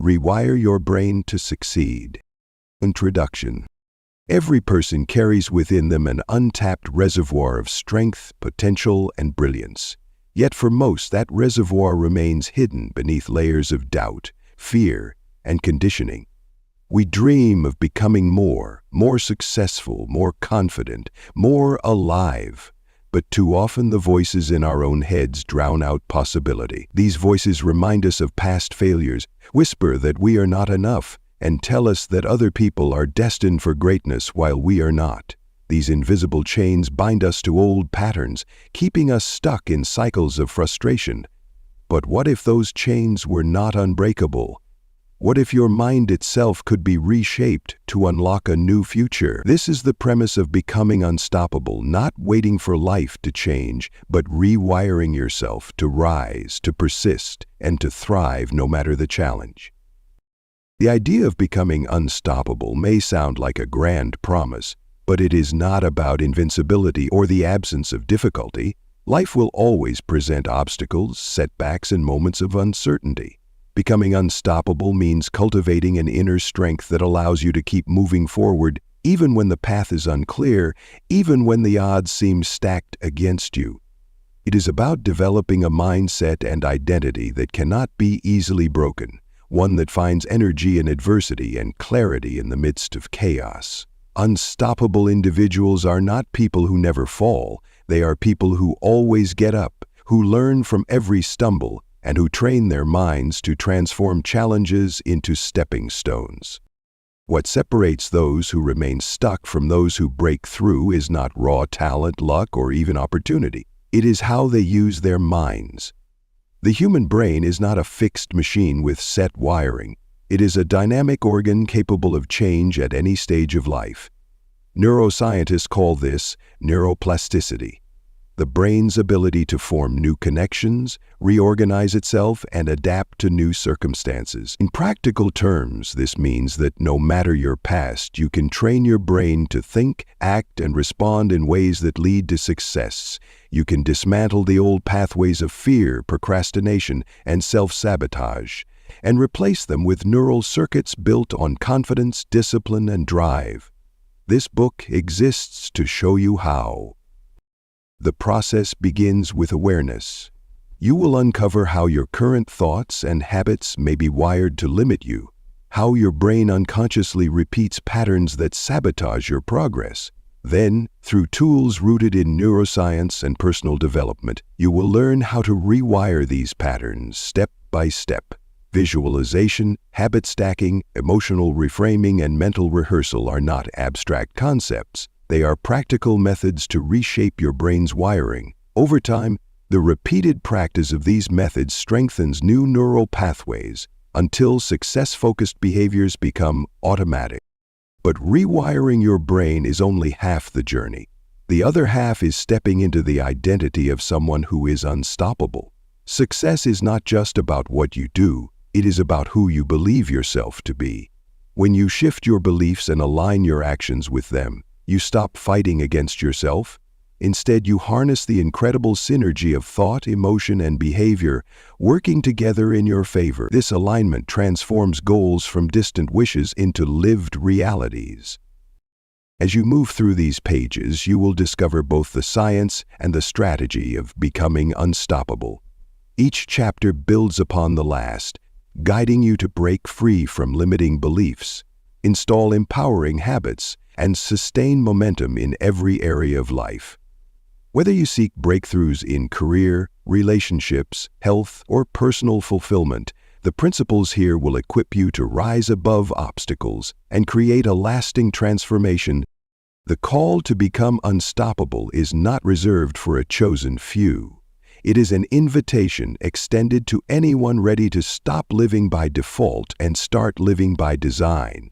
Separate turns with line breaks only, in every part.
Rewire Your Brain to Succeed. Introduction. Every person carries within them an untapped reservoir of strength, potential, and brilliance. Yet for most, that reservoir remains hidden beneath layers of doubt, fear, and conditioning. We dream of becoming more successful, more confident, more alive. But too often the voices in our own heads drown out possibility. These voices remind us of past failures, whisper that we are not enough, and tell us that other people are destined for greatness while we are not. These invisible chains bind us to old patterns, keeping us stuck in cycles of frustration. But what if those chains were not unbreakable? What if your mind itself could be reshaped to unlock a new future? This is the premise of becoming unstoppable, not waiting for life to change, but rewiring yourself to rise, to persist, and to thrive no matter the challenge. The idea of becoming unstoppable may sound like a grand promise, but it is not about invincibility or the absence of difficulty. Life will always present obstacles, setbacks, and moments of uncertainty. Becoming unstoppable means cultivating an inner strength that allows you to keep moving forward even when the path is unclear, even when the odds seem stacked against you. It is about developing a mindset and identity that cannot be easily broken, one that finds energy in adversity and clarity in the midst of chaos. Unstoppable individuals are not people who never fall. They are people who always get up, who learn from every stumble, and who train their minds to transform challenges into stepping stones. What separates those who remain stuck from those who break through is not raw talent, luck, or even opportunity. It is how they use their minds. The human brain is not a fixed machine with set wiring. It is a dynamic organ capable of change at any stage of life. Neuroscientists call this neuroplasticity, the brain's ability to form new connections, reorganize itself, and adapt to new circumstances. In practical terms, this means that no matter your past, you can train your brain to think, act, and respond in ways that lead to success. You can dismantle the old pathways of fear, procrastination, and self-sabotage, and replace them with neural circuits built on confidence, discipline, and drive. This book exists to show you how. The process begins with awareness. You will uncover how your current thoughts and habits may be wired to limit you, how your brain unconsciously repeats patterns that sabotage your progress. Then, through tools rooted in neuroscience and personal development, you will learn how to rewire these patterns step by step. Visualization, habit stacking, emotional reframing, and mental rehearsal are not abstract concepts. They are practical methods to reshape your brain's wiring. Over time, the repeated practice of these methods strengthens new neural pathways until success-focused behaviors become automatic. But rewiring your brain is only half the journey. The other half is stepping into the identity of someone who is unstoppable. Success is not just about what you do, it is about who you believe yourself to be. When you shift your beliefs and align your actions with them, you stop fighting against yourself. Instead, you harness the incredible synergy of thought, emotion, and behavior working together in your favor. This alignment transforms goals from distant wishes into lived realities. As you move through these pages, you will discover both the science and the strategy of becoming unstoppable. Each chapter builds upon the last, guiding you to break free from limiting beliefs, install empowering habits, and sustain momentum in every area of life. Whether you seek breakthroughs in career, relationships, health, or personal fulfillment, the principles here will equip you to rise above obstacles and create a lasting transformation. The call to become unstoppable is not reserved for a chosen few. It is an invitation extended to anyone ready to stop living by default and start living by design.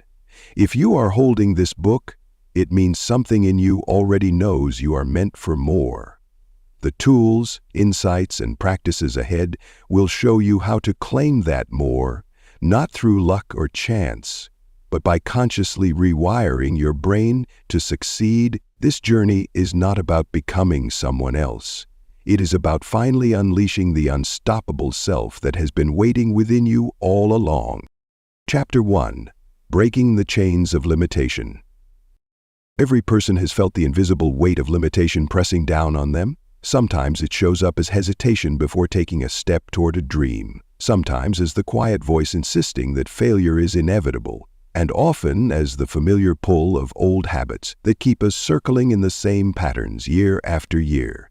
If you are holding this book, it means something in you already knows you are meant for more. The tools, insights, and practices ahead will show you how to claim that more, not through luck or chance, but by consciously rewiring your brain to succeed. This journey is not about becoming someone else. It is about finally unleashing the unstoppable self that has been waiting within you all along. Chapter 1. Breaking the Chains of Limitation. Every person has felt the invisible weight of limitation pressing down on them. Sometimes it shows up as hesitation before taking a step toward a dream. Sometimes as the quiet voice insisting that failure is inevitable. And often as the familiar pull of old habits that keep us circling in the same patterns year after year.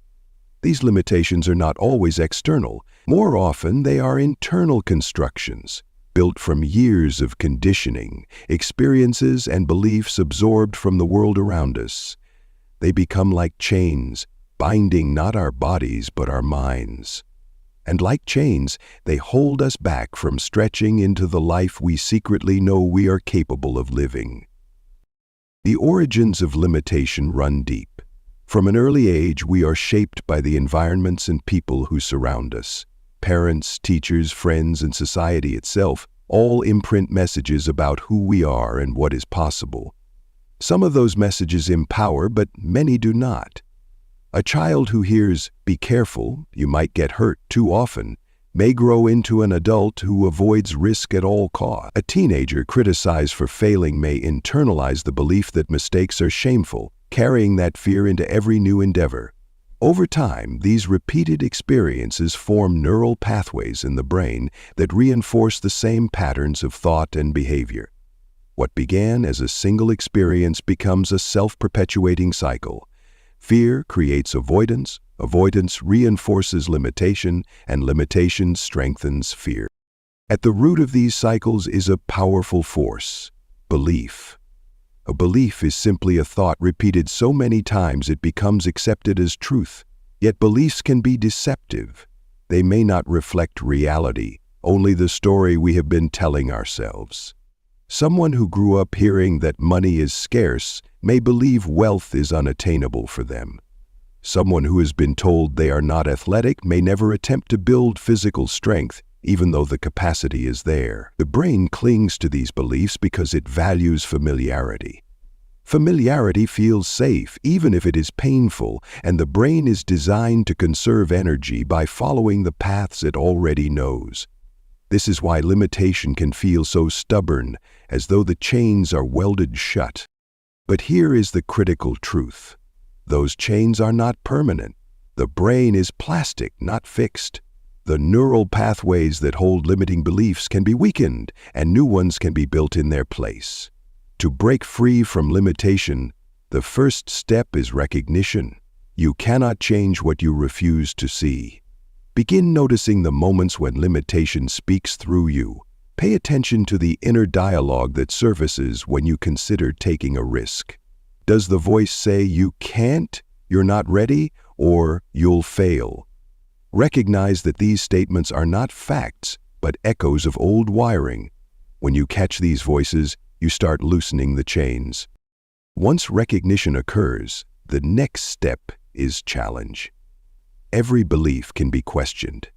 These limitations are not always external. More often they are internal constructions, built from years of conditioning, experiences, and beliefs absorbed from the world around us. They become like chains, binding not our bodies but our minds. And like chains, they hold us back from stretching into the life we secretly know we are capable of living. The origins of limitation run deep. From an early age, we are shaped by the environments and people who surround us. Parents, teachers, friends, and society itself all imprint messages about who we are and what is possible. Some of those messages empower, but many do not. A child who hears, "Be careful, you might get hurt," too often, may grow into an adult who avoids risk at all costs. A teenager criticized for failing may internalize the belief that mistakes are shameful, carrying that fear into every new endeavor. Over time, these repeated experiences form neural pathways in the brain that reinforce the same patterns of thought and behavior. What began as a single experience becomes a self-perpetuating cycle. Fear creates avoidance, avoidance reinforces limitation, and limitation strengthens fear. At the root of these cycles is a powerful force: belief. A belief is simply a thought repeated so many times it becomes accepted as truth. Yet beliefs can be deceptive. They may not reflect reality, only the story we have been telling ourselves. Someone who grew up hearing that money is scarce may believe wealth is unattainable for them. Someone who has been told they are not athletic may never attempt to build physical strength, even though the capacity is there. The brain clings to these beliefs because it values familiarity. Familiarity feels safe, even if it is painful, and the brain is designed to conserve energy by following the paths it already knows. This is why limitation can feel so stubborn, as though the chains are welded shut. But here is the critical truth. Those chains are not permanent. The brain is plastic, not fixed. The neural pathways that hold limiting beliefs can be weakened, and new ones can be built in their place. To break free from limitation, the first step is recognition. You cannot change what you refuse to see. Begin noticing the moments when limitation speaks through you. Pay attention to the inner dialogue that surfaces when you consider taking a risk. Does the voice say, "You can't," "You're not ready," or "You'll fail"? Recognize that these statements are not facts, but echoes of old wiring. When you catch these voices, you start loosening the chains. Once recognition occurs, the next step is challenge. Every belief can be questioned.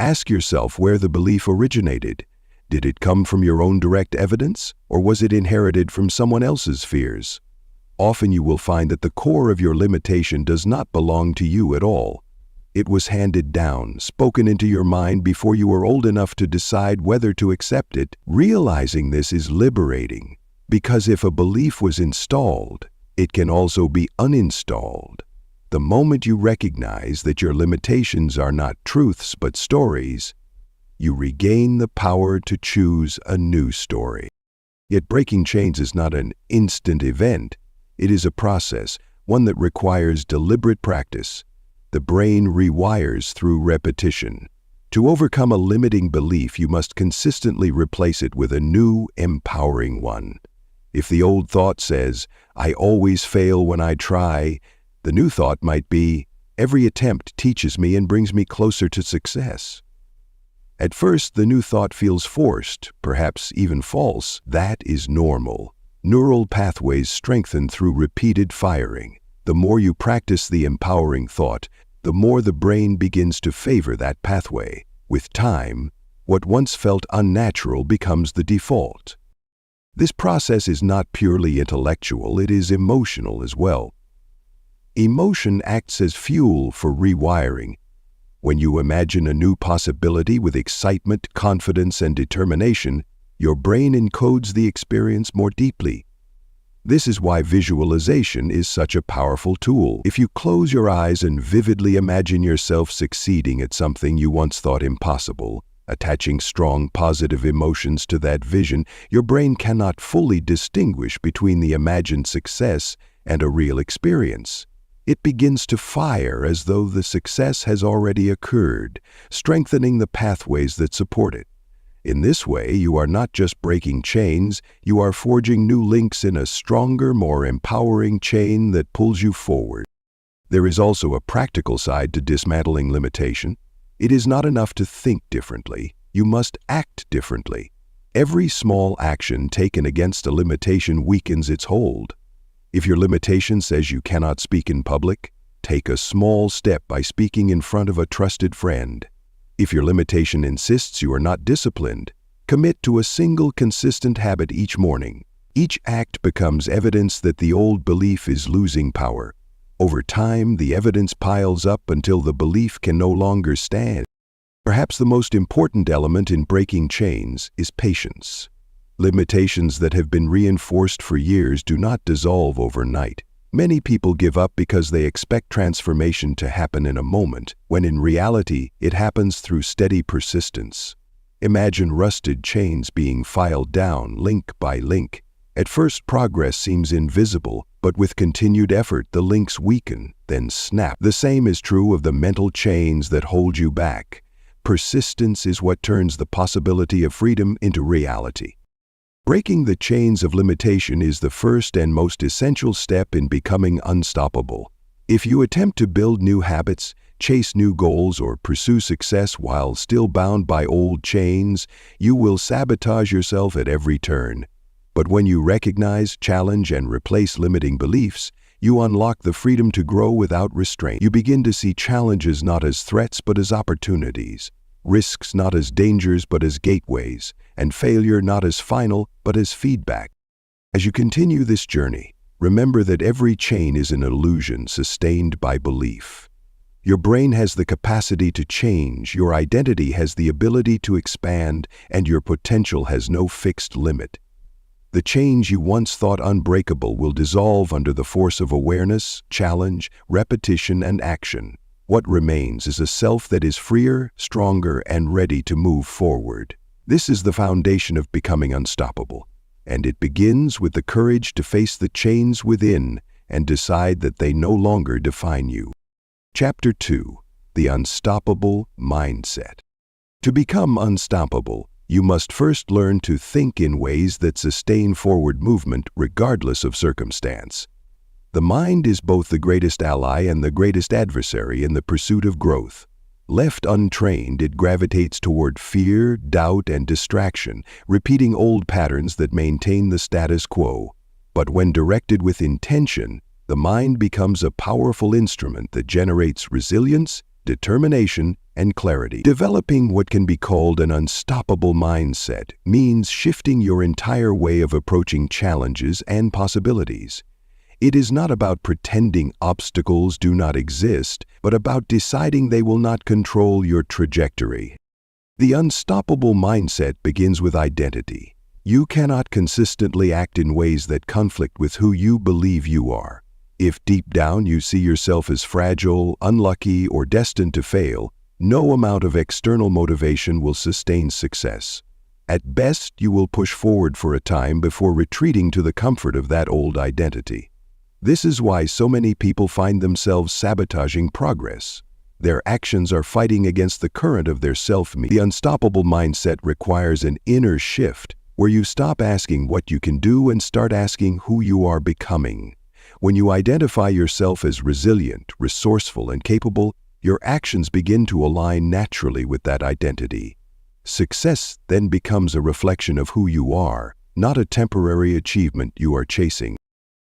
Ask yourself where the belief originated. Did it come from your own direct evidence, or was it inherited from someone else's fears? Often you will find that the core of your limitation does not belong to you at all. It was handed down, spoken into your mind before you were old enough to decide whether to accept it. Realizing this is liberating, because if a belief was installed, it can also be uninstalled. The moment you recognize that your limitations are not truths but stories, you regain the power to choose a new story. Yet breaking chains is not an instant event. It is a process, one that requires deliberate practice. The brain rewires through repetition. To overcome a limiting belief, you must consistently replace it with a new, empowering one. If the old thought says, "I always fail when I try," the new thought might be, "Every attempt teaches me and brings me closer to success." At first, the new thought feels forced, perhaps even false. That is normal. Neural pathways strengthen through repeated firing. The more you practice the empowering thought, the more the brain begins to favor that pathway. With time, what once felt unnatural becomes the default. This process is not purely intellectual, it is emotional as well. Emotion acts as fuel for rewiring. When you imagine a new possibility with excitement, confidence, and determination, your brain encodes the experience more deeply. This is why visualization is such a powerful tool. If you close your eyes and vividly imagine yourself succeeding at something you once thought impossible, attaching strong positive emotions to that vision, your brain cannot fully distinguish between the imagined success and a real experience. It begins to fire as though the success has already occurred, strengthening the pathways that support it. In this way, you are not just breaking chains, you are forging new links in a stronger, more empowering chain that pulls you forward. There is also a practical side to dismantling limitation. It is not enough to think differently, you must act differently. Every small action taken against a limitation weakens its hold. If your limitation says you cannot speak in public, take a small step by speaking in front of a trusted friend. If your limitation insists you are not disciplined, commit to a single consistent habit each morning. Each act becomes evidence that the old belief is losing power. Over time, the evidence piles up until the belief can no longer stand. Perhaps the most important element in breaking chains is patience. Limitations that have been reinforced for years do not dissolve overnight. Many people give up because they expect transformation to happen in a moment, when in reality, it happens through steady persistence. Imagine rusted chains being filed down link by link. At first, progress seems invisible, but with continued effort, the links weaken, then snap. The same is true of the mental chains that hold you back. Persistence is what turns the possibility of freedom into reality. Breaking the chains of limitation is the first and most essential step in becoming unstoppable. If you attempt to build new habits, chase new goals, or pursue success while still bound by old chains, you will sabotage yourself at every turn. But when you recognize, challenge, and replace limiting beliefs, you unlock the freedom to grow without restraint. You begin to see challenges not as threats but as opportunities, risks not as dangers but as gateways, and failure not as final but as feedback. As you continue this journey, remember that every chain is an illusion sustained by belief. Your brain has the capacity to change, your identity has the ability to expand, and your potential has no fixed limit. The chains you once thought unbreakable will dissolve under the force of awareness, challenge, repetition, and action. What remains is a self that is freer, stronger, and ready to move forward. This is the foundation of becoming unstoppable, and it begins with the courage to face the chains within and decide that they no longer define you. Chapter 2: The Unstoppable Mindset. To become unstoppable, you must first learn to think in ways that sustain forward movement regardless of circumstance. The mind is both the greatest ally and the greatest adversary in the pursuit of growth. Left untrained, it gravitates toward fear, doubt, and distraction, repeating old patterns that maintain the status quo. But when directed with intention, the mind becomes a powerful instrument that generates resilience, determination, and clarity. Developing what can be called an unstoppable mindset means shifting your entire way of approaching challenges and possibilities. It is not about pretending obstacles do not exist, but about deciding they will not control your trajectory. The unstoppable mindset begins with identity. You cannot consistently act in ways that conflict with who you believe you are. If deep down you see yourself as fragile, unlucky, or destined to fail, no amount of external motivation will sustain success. At best, you will push forward for a time before retreating to the comfort of that old identity. This is why so many people find themselves sabotaging progress. Their actions are fighting against the current of their self-image. The unstoppable mindset requires an inner shift, where you stop asking what you can do and start asking who you are becoming. When you identify yourself as resilient, resourceful, and capable, your actions begin to align naturally with that identity. Success then becomes a reflection of who you are, not a temporary achievement you are chasing.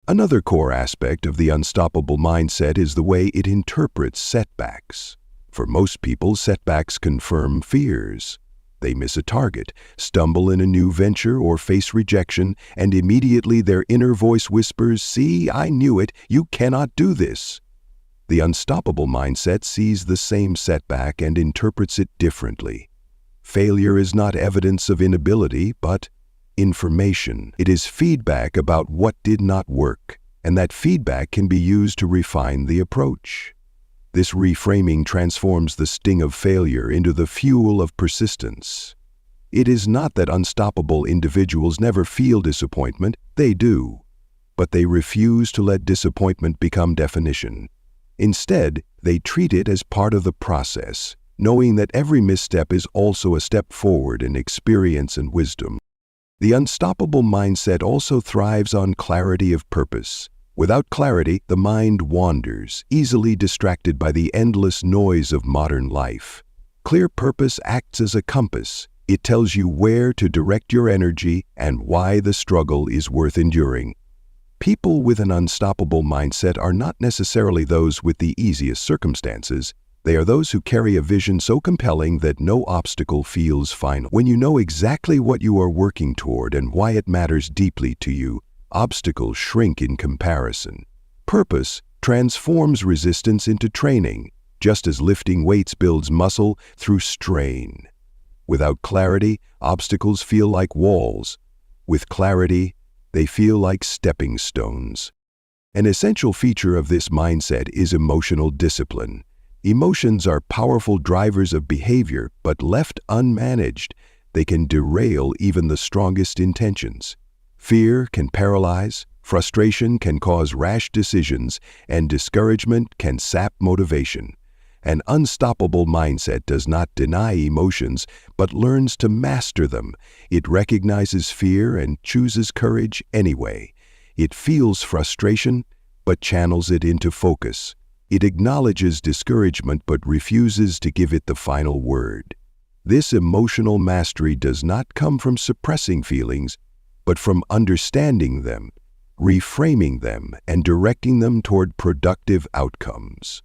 Another core aspect of the unstoppable mindset is the way it interprets setbacks. For most people, setbacks confirm fears. They miss a target, stumble in a new venture, or face rejection, and immediately their inner voice whispers, "See, I knew it, you cannot do this." The unstoppable mindset sees the same setback and interprets it differently. Failure is not evidence of inability, but information. It is feedback about what did not work, and that feedback can be used to refine the approach. This reframing transforms the sting of failure into the fuel of persistence. It is not that unstoppable individuals never feel disappointment, they do, but they refuse to let disappointment become definition. Instead, they treat it as part of the process, knowing that every misstep is also a step forward in experience and wisdom. The unstoppable mindset also thrives on clarity of purpose. Without clarity, the mind wanders, easily distracted by the endless noise of modern life. Clear purpose acts as a compass. It tells you where to direct your energy and why the struggle is worth enduring. People with an unstoppable mindset are not necessarily those with the easiest circumstances. They are those who carry a vision so compelling that no obstacle feels final. When you know exactly what you are working toward and why it matters deeply to you, obstacles shrink in comparison. Purpose transforms resistance into training, just as lifting weights builds muscle through strain. Without clarity, obstacles feel like walls. With clarity, they feel like stepping stones. An essential feature of this mindset is emotional discipline. Emotions are powerful drivers of behavior, but left unmanaged, they can derail even the strongest intentions. Fear can paralyze, frustration can cause rash decisions, and discouragement can sap motivation. An unstoppable mindset does not deny emotions, but learns to master them. It recognizes fear and chooses courage anyway. It feels frustration, but channels it into focus. It acknowledges discouragement, but refuses to give it the final word. This emotional mastery does not come from suppressing feelings, but from understanding them, reframing them, and directing them toward productive outcomes.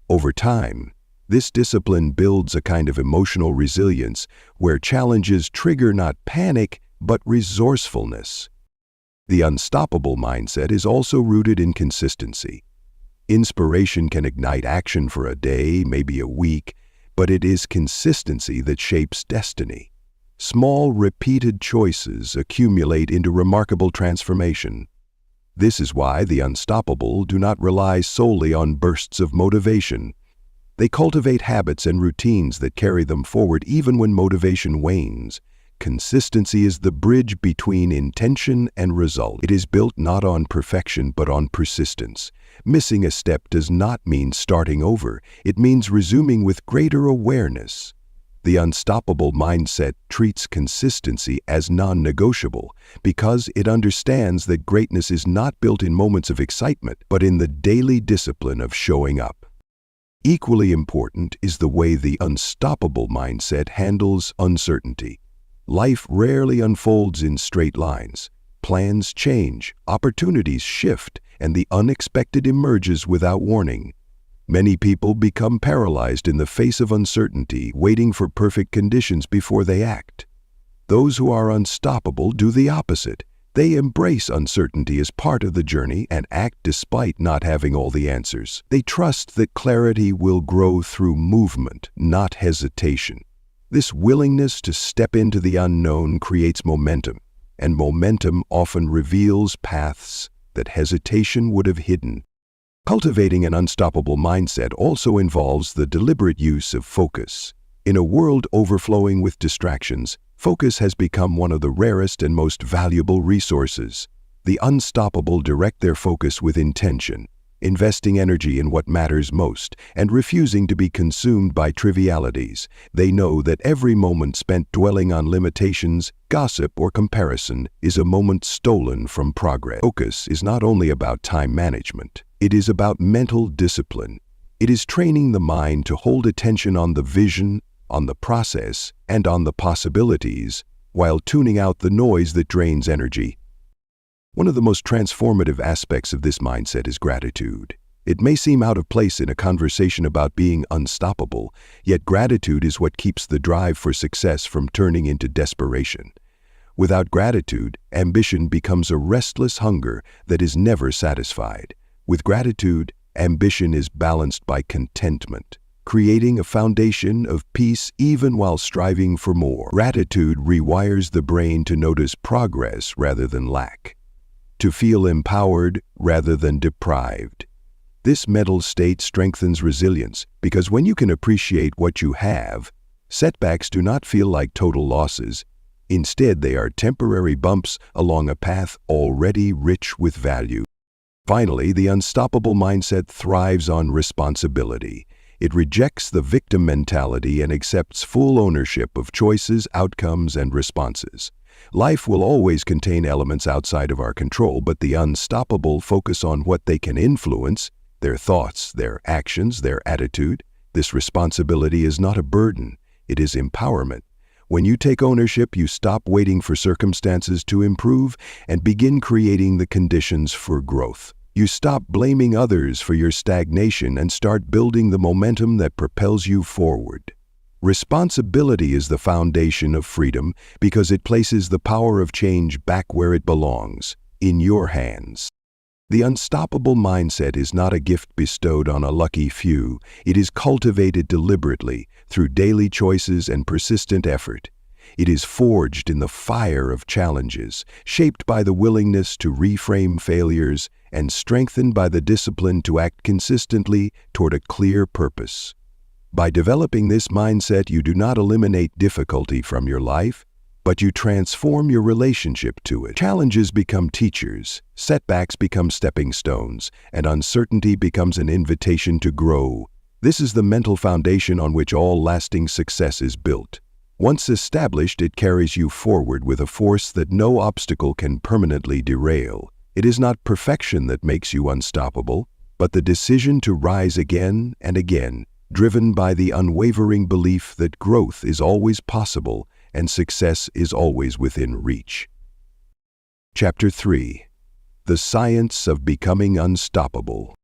Over time, this discipline builds a kind of emotional resilience where challenges trigger not panic, but resourcefulness. The unstoppable mindset is also rooted in consistency. Inspiration can ignite action for a day, maybe a week, but it is consistency that shapes destiny. Small, repeated choices accumulate into remarkable transformation. This is why the unstoppable do not rely solely on bursts of motivation. They cultivate habits and routines that carry them forward even when motivation wanes. Consistency is the bridge between intention and result. It is built not on perfection but on persistence. Missing a step does not mean starting over. It means resuming with greater awareness. The unstoppable mindset treats consistency as non-negotiable because it understands that greatness is not built in moments of excitement, but in the daily discipline of showing up. Equally important is the way the unstoppable mindset handles uncertainty. Life rarely unfolds in straight lines. Plans change, opportunities shift, and the unexpected emerges without warning. Many people become paralyzed in the face of uncertainty, waiting for perfect conditions before they act. Those who are unstoppable do the opposite. They embrace uncertainty as part of the journey and act despite not having all the answers. They trust that clarity will grow through movement, not hesitation. This willingness to step into the unknown creates momentum, and momentum often reveals paths that hesitation would have hidden. Cultivating an unstoppable mindset also involves the deliberate use of focus. In a world overflowing with distractions, focus has become one of the rarest and most valuable resources. The unstoppable direct their focus with intention, investing energy in what matters most and refusing to be consumed by trivialities. They know that every moment spent dwelling on limitations, gossip, or comparison is a moment stolen from progress. Focus is not only about time management. It is about mental discipline. It is training the mind to hold attention on the vision, on the process, and on the possibilities, while tuning out the noise that drains energy. One of the most transformative aspects of this mindset is gratitude. It may seem out of place in a conversation about being unstoppable, yet gratitude is what keeps the drive for success from turning into desperation. Without gratitude, ambition becomes a restless hunger that is never satisfied. With gratitude, ambition is balanced by contentment. creating a foundation of peace even while striving for more. Gratitude rewires the brain to notice progress rather than lack, to feel empowered rather than deprived. This mental state strengthens resilience because when you can appreciate what you have, setbacks do not feel like total losses. Instead, they are temporary bumps along a path already rich with value. Finally, the unstoppable mindset thrives on responsibility. It rejects the victim mentality and accepts full ownership of choices, outcomes, and responses. Life will always contain elements outside of our control, but the unstoppable focus on what they can influence, their thoughts, their actions, their attitude. This responsibility is not a burden, it is empowerment. When you take ownership, you stop waiting for circumstances to improve and begin creating the conditions for growth. You stop blaming others for your stagnation and start building the momentum that propels you forward. Responsibility is the foundation of freedom because it places the power of change back where it belongs, in your hands. The unstoppable mindset is not a gift bestowed on a lucky few. It is cultivated deliberately through daily choices and persistent effort. It is forged in the fire of challenges, shaped by the willingness to reframe failures, and strengthened by the discipline to act consistently toward a clear purpose. By developing this mindset, you do not eliminate difficulty from your life, but you transform your relationship to it. Challenges become teachers, setbacks become stepping stones, and uncertainty becomes an invitation to grow. This is the mental foundation on which all lasting success is built. Once established, it carries you forward with a force that no obstacle can permanently derail. It is not perfection that makes you unstoppable, but the decision to rise again and again, driven by the unwavering belief that growth is always possible and success is always within reach. Chapter 3. The Science of Becoming Unstoppable.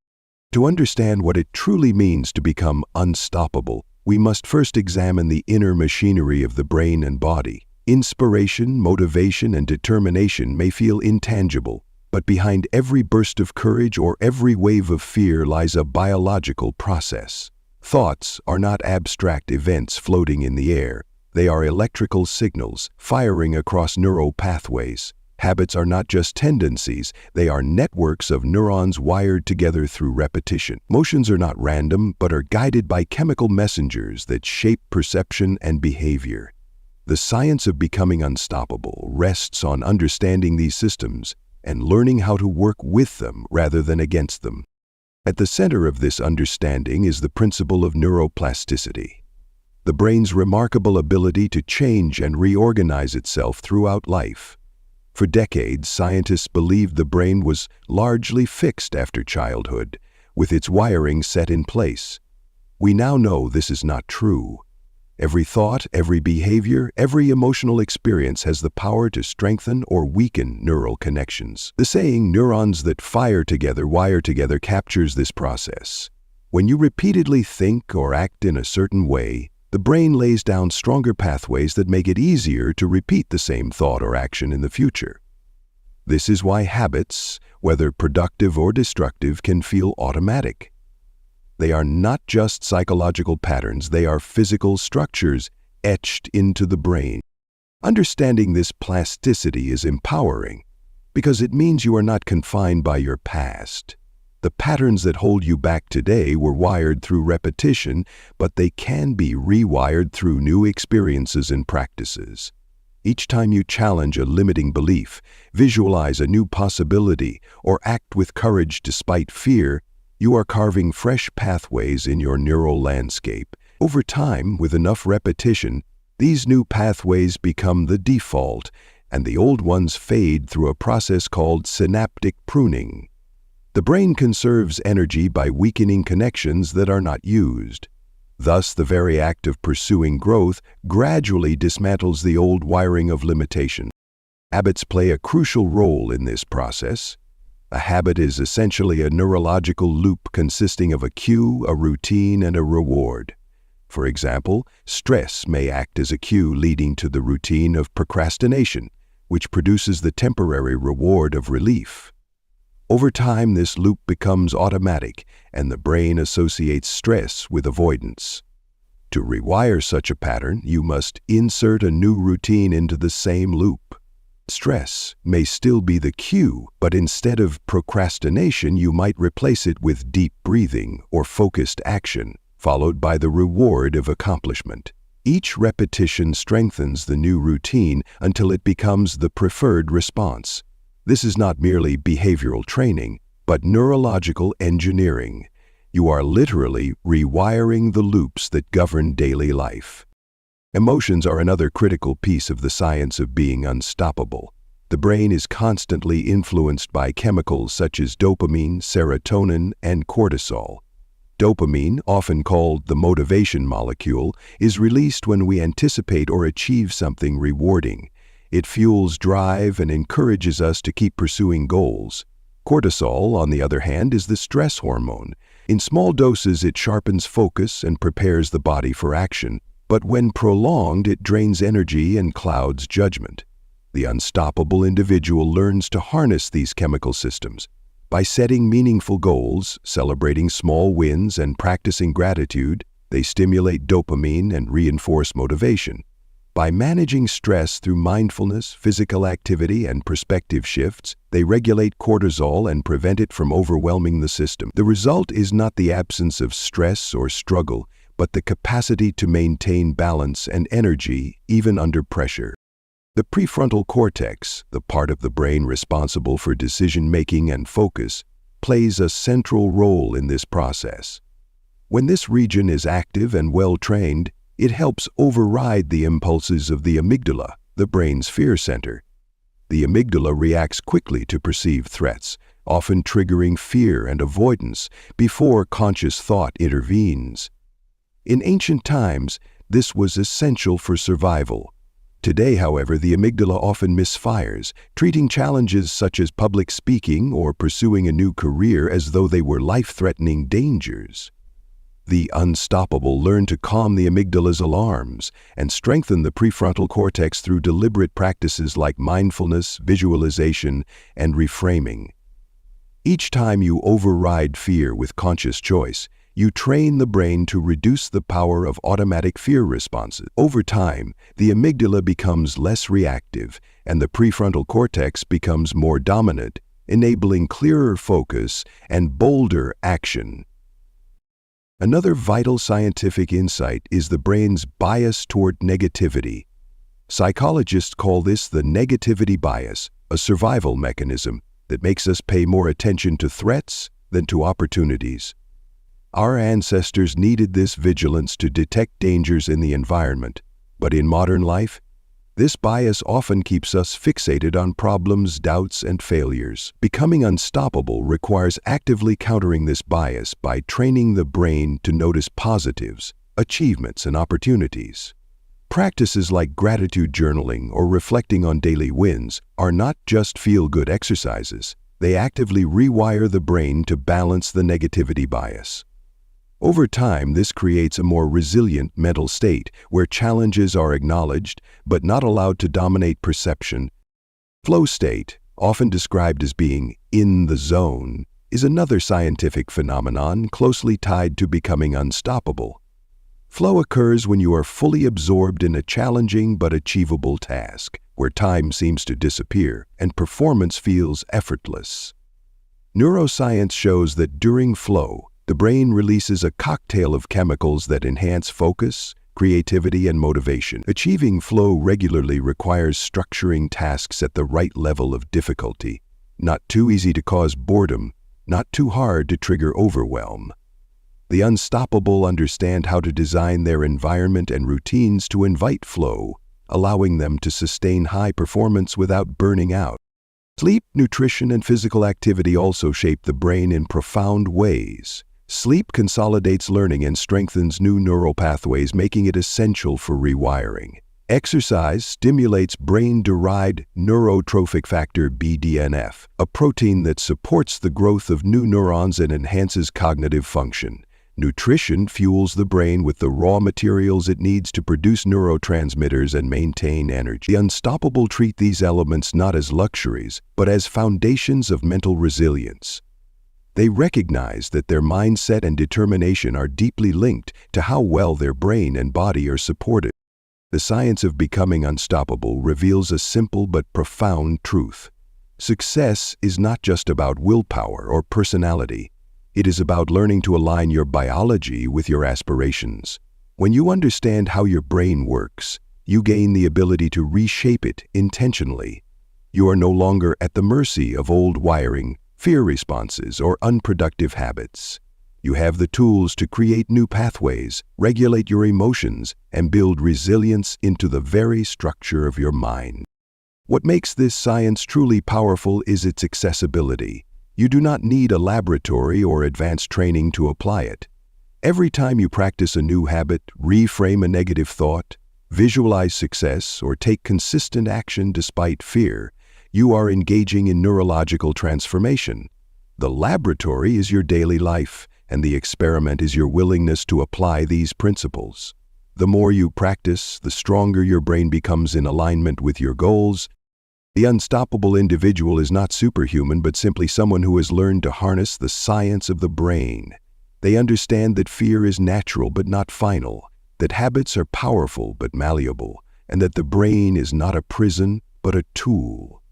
To understand what it truly means to become unstoppable, we must first examine the inner machinery of the brain and body. Inspiration, motivation, and determination may feel intangible, but behind every burst of courage or every wave of fear lies a biological process. Thoughts are not abstract events floating in the air. They are electrical signals firing across neural pathways. Habits are not just tendencies, they are networks of neurons wired together through repetition. Motions are not random, but are guided by chemical messengers that shape perception and behavior. The science of becoming unstoppable rests on understanding these systems and learning how to work with them rather than against them. At the center of this understanding is the principle of neuroplasticity, the brain's remarkable ability to change and reorganize itself throughout life. For decades, scientists believed the brain was largely fixed after childhood, with its wiring set in place. We now know this is not true. Every thought, every behavior, every emotional experience has the power to strengthen or weaken neural connections. The saying, "neurons that fire together wire together," captures this process. When you repeatedly think or act in a certain way, the brain lays down stronger pathways that make it easier to repeat the same thought or action in the future. This is why habits, whether productive or destructive, can feel automatic. They are not just psychological patterns, they are physical structures etched into the brain. Understanding this plasticity is empowering because it means you are not confined by your past. The patterns that hold you back today were wired through repetition, but they can be rewired through new experiences and practices. Each time you challenge a limiting belief, visualize a new possibility, or act with courage despite fear, you are carving fresh pathways in your neural landscape. Over time, with enough repetition, these new pathways become the default, and the old ones fade through a process called synaptic pruning. The brain conserves energy by weakening connections that are not used. Thus, the very act of pursuing growth gradually dismantles the old wiring of limitation. Habits play a crucial role in this process. A habit is essentially a neurological loop consisting of a cue, a routine, and a reward. For example, stress may act as a cue leading to the routine of procrastination, which produces the temporary reward of relief. Over time, this loop becomes automatic, and the brain associates stress with avoidance. To rewire such a pattern, you must insert a new routine into the same loop. Stress may still be the cue, but instead of procrastination, you might replace it with deep breathing or focused action, followed by the reward of accomplishment. Each repetition strengthens the new routine until it becomes the preferred response. This is not merely behavioral training, but neurological engineering. You are literally rewiring the loops that govern daily life. Emotions are another critical piece of the science of being unstoppable. The brain is constantly influenced by chemicals such as dopamine, serotonin, and cortisol. Dopamine, often called the motivation molecule, is released when we anticipate or achieve something rewarding. It fuels drive and encourages us to keep pursuing goals. Cortisol, on the other hand, is the stress hormone. In small doses, it sharpens focus and prepares the body for action. But when prolonged, it drains energy and clouds judgment. The unstoppable individual learns to harness these chemical systems. By setting meaningful goals, celebrating small wins, and practicing gratitude, they stimulate dopamine and reinforce motivation. By managing stress through mindfulness, physical activity, and perspective shifts, they regulate cortisol and prevent it from overwhelming the system. The result is not the absence of stress or struggle, but the capacity to maintain balance and energy even under pressure. The prefrontal cortex, the part of the brain responsible for decision-making and focus, plays a central role in this process. When this region is active and well-trained, it helps override the impulses of the amygdala, the brain's fear center. The amygdala reacts quickly to perceived threats, often triggering fear and avoidance before conscious thought intervenes. In ancient times, this was essential for survival. Today, however, the amygdala often misfires, treating challenges such as public speaking or pursuing a new career as though they were life-threatening dangers. The unstoppable learn to calm the amygdala's alarms and strengthen the prefrontal cortex through deliberate practices like mindfulness, visualization, and reframing. Each time you override fear with conscious choice, you train the brain to reduce the power of automatic fear responses. Over time, the amygdala becomes less reactive and the prefrontal cortex becomes more dominant, enabling clearer focus and bolder action. Another vital scientific insight is the brain's bias toward negativity. Psychologists call this the negativity bias, a survival mechanism that makes us pay more attention to threats than to opportunities. Our ancestors needed this vigilance to detect dangers in the environment, but in modern life, this bias often keeps us fixated on problems, doubts, and failures. Becoming unstoppable requires actively countering this bias by training the brain to notice positives, achievements, and opportunities. Practices like gratitude journaling or reflecting on daily wins are not just feel-good exercises. They actively rewire the brain to balance the negativity bias. Over time, this creates a more resilient mental state where challenges are acknowledged but not allowed to dominate perception. Flow state, often described as being in the zone, is another scientific phenomenon closely tied to becoming unstoppable. Flow occurs when you are fully absorbed in a challenging but achievable task, where time seems to disappear and performance feels effortless. Neuroscience shows that during flow, the brain releases a cocktail of chemicals that enhance focus, creativity, and motivation. Achieving flow regularly requires structuring tasks at the right level of difficulty. Not too easy to cause boredom, not too hard to trigger overwhelm. The unstoppable understand how to design their environment and routines to invite flow, allowing them to sustain high performance without burning out. Sleep, nutrition, and physical activity also shape the brain in profound ways. Sleep consolidates learning and strengthens new neural pathways, making it essential for rewiring. Exercise stimulates brain-derived neurotrophic factor BDNF, a protein that supports the growth of new neurons and enhances cognitive function. Nutrition fuels the brain with the raw materials it needs to produce neurotransmitters and maintain energy. The unstoppable treat these elements not as luxuries, but as foundations of mental resilience. They recognize that their mindset and determination are deeply linked to how well their brain and body are supported. The science of becoming unstoppable reveals a simple but profound truth. Success is not just about willpower or personality. It is about learning to align your biology with your aspirations. When you understand how your brain works, you gain the ability to reshape it intentionally. You are no longer at the mercy of old wiring, fear responses, or unproductive habits. You have the tools to create new pathways, regulate your emotions, and build resilience into the very structure of your mind. What makes this science truly powerful is its accessibility. You do not need a laboratory or advanced training to apply it. Every time you practice a new habit, reframe a negative thought, visualize success, or take consistent action despite fear, you are engaging in neurological transformation. The laboratory is your daily life, and the experiment is your willingness to apply these principles. The more you practice, the stronger your brain becomes in alignment with your goals. The unstoppable individual is not superhuman, but simply someone who has learned to harness the science of the brain. They understand that fear is natural but not final, that habits are powerful but malleable, and that the brain is not a prison but a tool.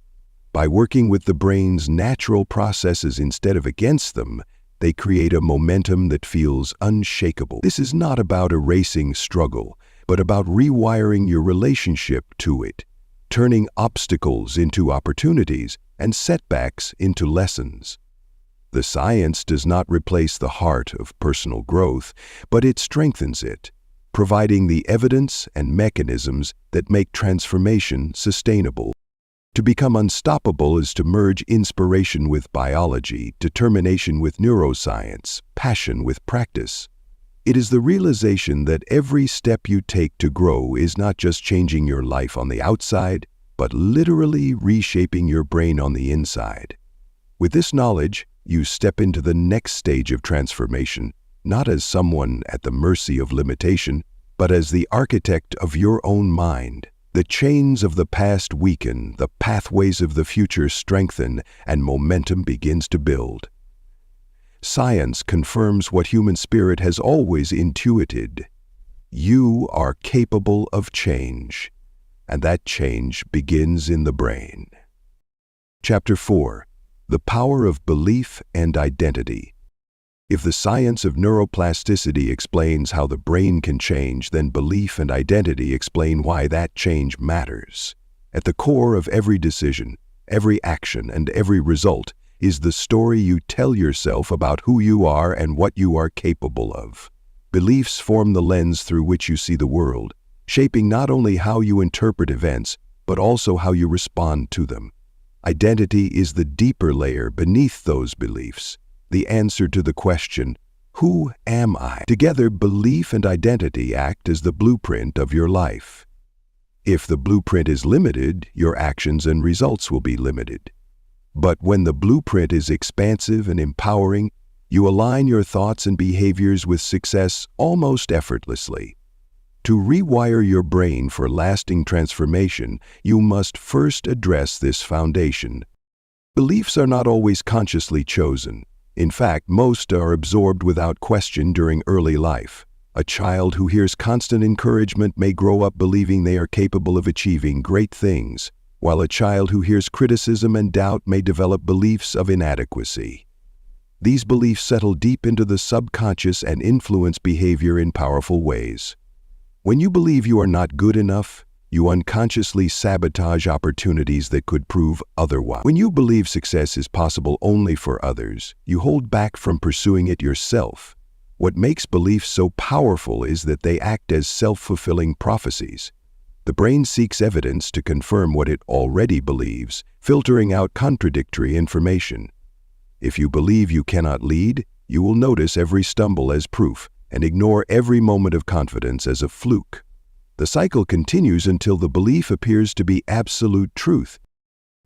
By working with the brain's natural processes instead of against them, they create a momentum that feels unshakable. This is not about erasing struggle, but about rewiring your relationship to it, turning obstacles into opportunities and setbacks into lessons. The science does not replace the heart of personal growth, but it strengthens it, providing the evidence and mechanisms that make transformation sustainable. To become unstoppable is to merge inspiration with biology, determination with neuroscience, passion with practice. It is the realization that every step you take to grow is not just changing your life on the outside, but literally reshaping your brain on the inside. With this knowledge, you step into the next stage of transformation, not as someone at the mercy of limitation, but as the architect of your own mind. The chains of the past weaken, the pathways of the future strengthen, and momentum begins to build. Science confirms what human spirit has always intuited. You are capable of change, and that change begins in the brain. Chapter 4. The Power of Belief and Identity. If the science of neuroplasticity explains how the brain can change, then belief and identity explain why that change matters. At the core of every decision, every action, and every result is the story you tell yourself about who you are and what you are capable of. Beliefs form the lens through which you see the world, shaping not only how you interpret events, but also how you respond to them. Identity is the deeper layer beneath those beliefs, the answer to the question, who am I? Together, belief and identity act as the blueprint of your life. If the blueprint is limited, your actions and results will be limited. But when the blueprint is expansive and empowering, you align your thoughts and behaviors with success almost effortlessly. To rewire your brain for lasting transformation, you must first address this foundation. Beliefs are not always consciously chosen. In fact, most are absorbed without question during early life. A child who hears constant encouragement may grow up believing they are capable of achieving great things, while a child who hears criticism and doubt may develop beliefs of inadequacy. These beliefs settle deep into the subconscious and influence behavior in powerful ways. When you believe you are not good enough, you unconsciously sabotage opportunities that could prove otherwise. When you believe success is possible only for others, you hold back from pursuing it yourself. What makes beliefs so powerful is that they act as self-fulfilling prophecies. The brain seeks evidence to confirm what it already believes, filtering out contradictory information. If you believe you cannot lead, you will notice every stumble as proof and ignore every moment of confidence as a fluke. The cycle continues until the belief appears to be absolute truth.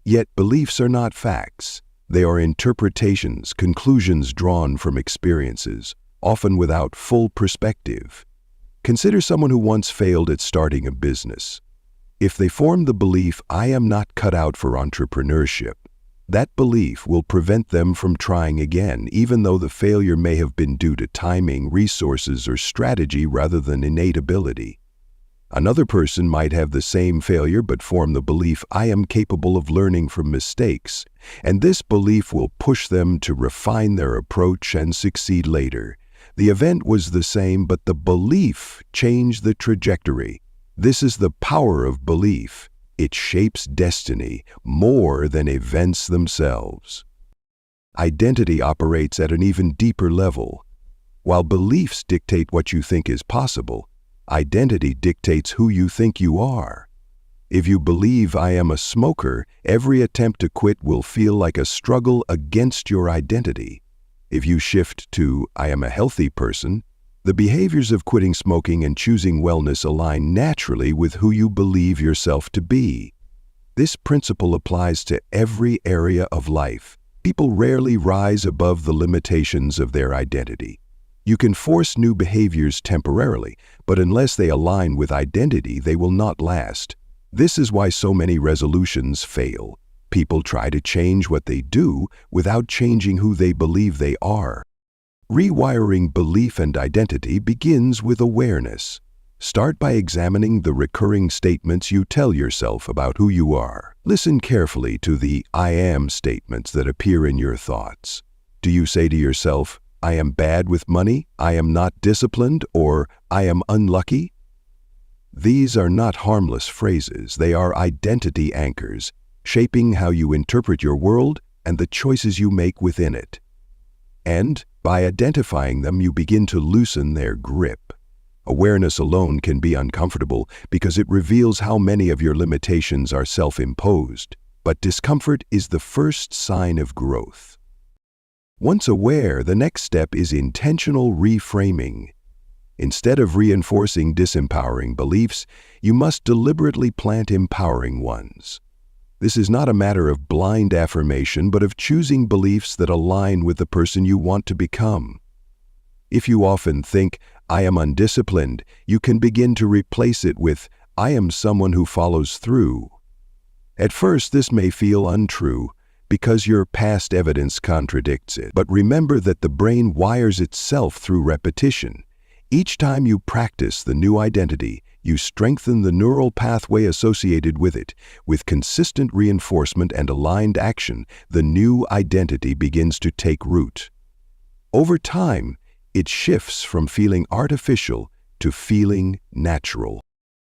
Yet beliefs are not facts. They are interpretations, conclusions drawn from experiences. often without full perspective. Consider someone who once failed at starting a business. If they form the belief, "I am not cut out for entrepreneurship," that belief will prevent them from trying again, even though the failure may have been due to timing, resources, or strategy rather than innate ability. Another person might have the same failure but form the belief, "I am capable of learning from mistakes," and this belief will push them to refine their approach and succeed later. The event was the same, but the belief changed the trajectory. This is the power of belief. It shapes destiny more than events themselves. Identity operates at an even deeper level. While beliefs dictate what you think is possible, identity dictates who you think you are. If you believe, "I am a smoker," every attempt to quit will feel like a struggle against your identity. If you shift to, "I am a healthy person," the behaviors of quitting smoking and choosing wellness align naturally with who you believe yourself to be. This principle applies to every area of life. People rarely rise above the limitations of their identity. You can force new behaviors temporarily, but unless they align with identity, they will not last. This is why so many resolutions fail. People try to change what they do without changing who they believe they are. Rewiring belief and identity begins with awareness. Start by examining the recurring statements you tell yourself about who you are. Listen carefully to the "I am" statements that appear in your thoughts. Do you say to yourself, "I am bad with money," "I am not disciplined," or "I am unlucky"? These are not harmless phrases. They are identity anchors, shaping how you interpret your world and the choices you make within it. And by identifying them, you begin to loosen their grip. Awareness alone can be uncomfortable because it reveals how many of your limitations are self-imposed, but discomfort is the first sign of growth. Once aware, the next step is intentional reframing. Instead of reinforcing disempowering beliefs, you must deliberately plant empowering ones. This is not a matter of blind affirmation, but of choosing beliefs that align with the person you want to become. If you often think, "I am undisciplined," you can begin to replace it with, "I am someone who follows through." At first, this may feel untrue because your past evidence contradicts it. But remember that the brain wires itself through repetition. Each time you practice the new identity, you strengthen the neural pathway associated with it. With consistent reinforcement and aligned action, the new identity begins to take root. Over time, it shifts from feeling artificial to feeling natural.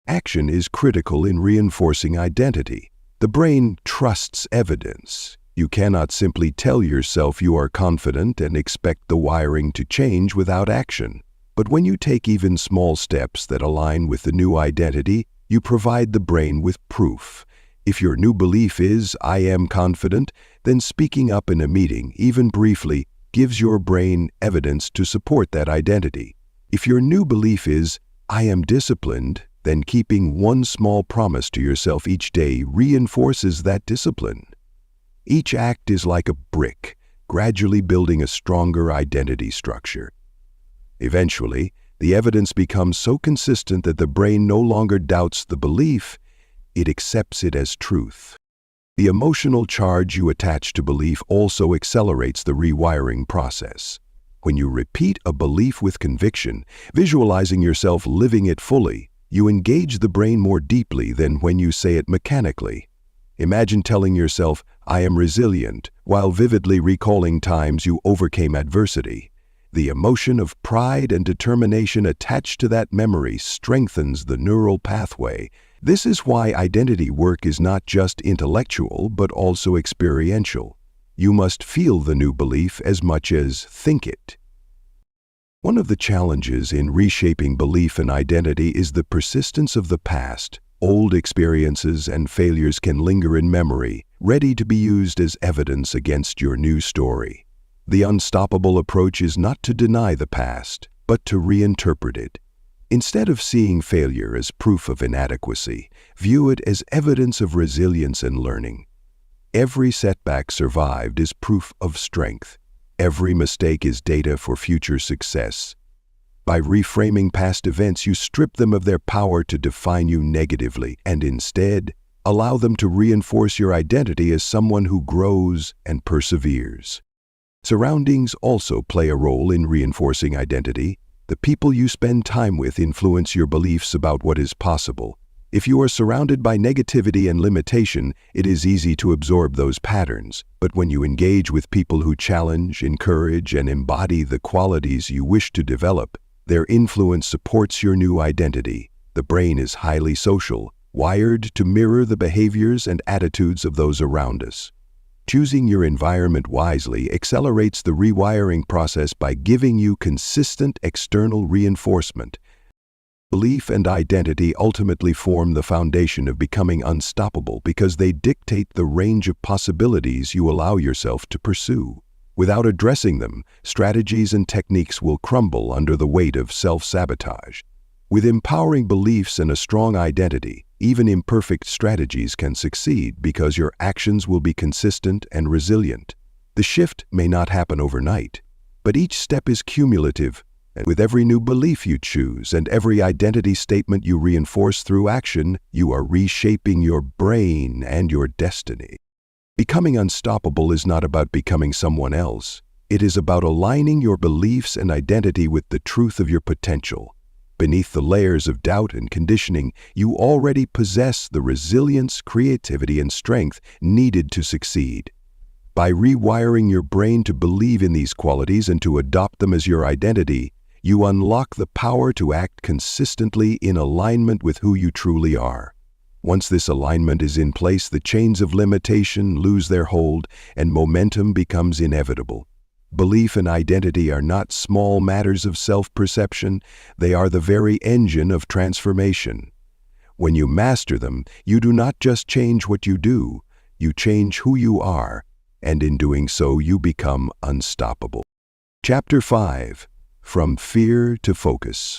Action is critical in reinforcing identity. The brain trusts evidence. You cannot simply tell yourself you are confident and expect the wiring to change without action. But when you take even small steps that align with the new identity, you provide the brain with proof. If your new belief is, "I am confident," then speaking up in a meeting, even briefly, gives your brain evidence to support that identity. If your new belief is, "I am disciplined," then keeping one small promise to yourself each day reinforces that discipline. Each act is like a brick, gradually building a stronger identity structure. Eventually, the evidence becomes so consistent that the brain no longer doubts the belief, it accepts it as truth. The emotional charge you attach to belief also accelerates the rewiring process. When you repeat a belief with conviction, visualizing yourself living it fully, you engage the brain more deeply than when you say it mechanically. Imagine telling yourself, "I am resilient," while vividly recalling times you overcame adversity. The emotion of pride and determination attached to that memory strengthens the neural pathway. This is why identity work is not just intellectual, but also experiential. You must feel the new belief as much as think it. One of the challenges in reshaping belief and identity is the persistence of the past. Old experiences and failures can linger in memory, ready to be used as evidence against your new story. The unstoppable approach is not to deny the past, but to reinterpret it. Instead of seeing failure as proof of inadequacy, view it as evidence of resilience and learning. Every setback survived is proof of strength. Every mistake is data for future success. By reframing past events, you strip them of their power to define you negatively and instead allow them to reinforce your identity as someone who grows and perseveres. Surroundings also play a role in reinforcing identity. The people you spend time with influence your beliefs about what is possible. If you are surrounded by negativity and limitation, it is easy to absorb those patterns. But when you engage with people who challenge, encourage, and embody the qualities you wish to develop, their influence supports your new identity. The brain is highly social, wired to mirror the behaviors and attitudes of those around us. Choosing your environment wisely accelerates the rewiring process by giving you consistent external reinforcement. Belief and identity ultimately form the foundation of becoming unstoppable because they dictate the range of possibilities you allow yourself to pursue. Without addressing them, strategies and techniques will crumble under the weight of self-sabotage. With empowering beliefs and a strong identity, even imperfect strategies can succeed because your actions will be consistent and resilient. The shift may not happen overnight, but each step is cumulative, and with every new belief you choose and every identity statement you reinforce through action, you are reshaping your brain and your destiny. Becoming unstoppable is not about becoming someone else. It is about aligning your beliefs and identity with the truth of your potential. Beneath the layers of doubt and conditioning, you already possess the resilience, creativity, and strength needed to succeed. By rewiring your brain to believe in these qualities and to adopt them as your identity, you unlock the power to act consistently in alignment with who you truly are. Once this alignment is in place, the chains of limitation lose their hold and momentum becomes inevitable. Belief and identity are not small matters of self-perception, they are the very engine of transformation. When you master them, you do not just change what you do, you change who you are, and in doing so you become unstoppable. Chapter 5. From Fear to Focus.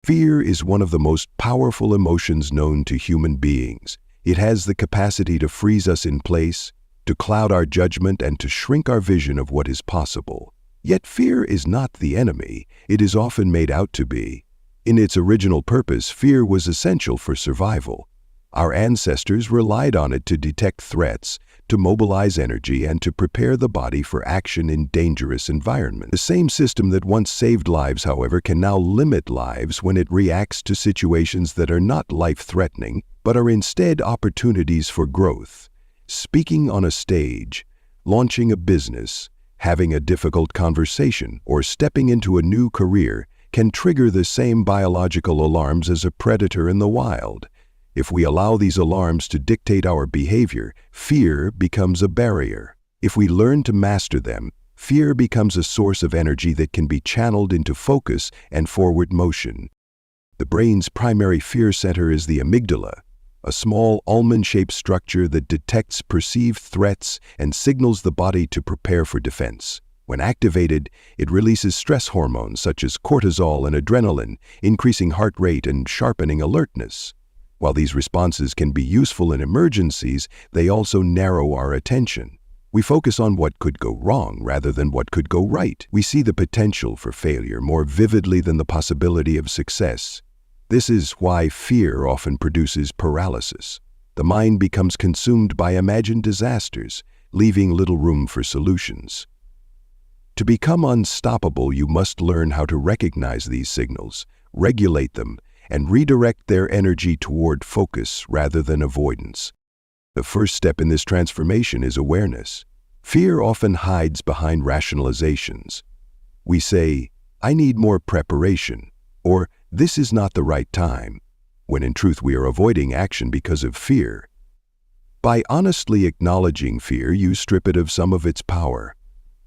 Fear is one of the most powerful emotions known to human beings. It has the capacity to freeze us in place, to cloud our judgment, and to shrink our vision of what is possible. Yet fear is not the enemy it is often made out to be. In its original purpose, fear was essential for survival. Our ancestors relied on it to detect threats, to mobilize energy, and to prepare the body for action in dangerous environments. The same system that once saved lives, however, can now limit lives when it reacts to situations that are not life-threatening, but are instead opportunities for growth. Speaking on a stage, launching a business, having a difficult conversation, or stepping into a new career can trigger the same biological alarms as a predator in the wild. If we allow these alarms to dictate our behavior, fear becomes a barrier. If we learn to master them, fear becomes a source of energy that can be channeled into focus and forward motion. The brain's primary fear center is the amygdala, a small almond-shaped structure that detects perceived threats and signals the body to prepare for defense. When activated, it releases stress hormones such as cortisol and adrenaline, increasing heart rate and sharpening alertness. While these responses can be useful in emergencies, they also narrow our attention. We focus on what could go wrong rather than what could go right. We see the potential for failure more vividly than the possibility of success. This is why fear often produces paralysis. The mind becomes consumed by imagined disasters, leaving little room for solutions. To become unstoppable, you must learn how to recognize these signals, regulate them, and redirect their energy toward focus rather than avoidance. The first step in this transformation is awareness. Fear often hides behind rationalizations. We say, "I need more preparation," or "this is not the right time," when in truth we are avoiding action because of fear. By honestly acknowledging fear, you strip it of some of its power.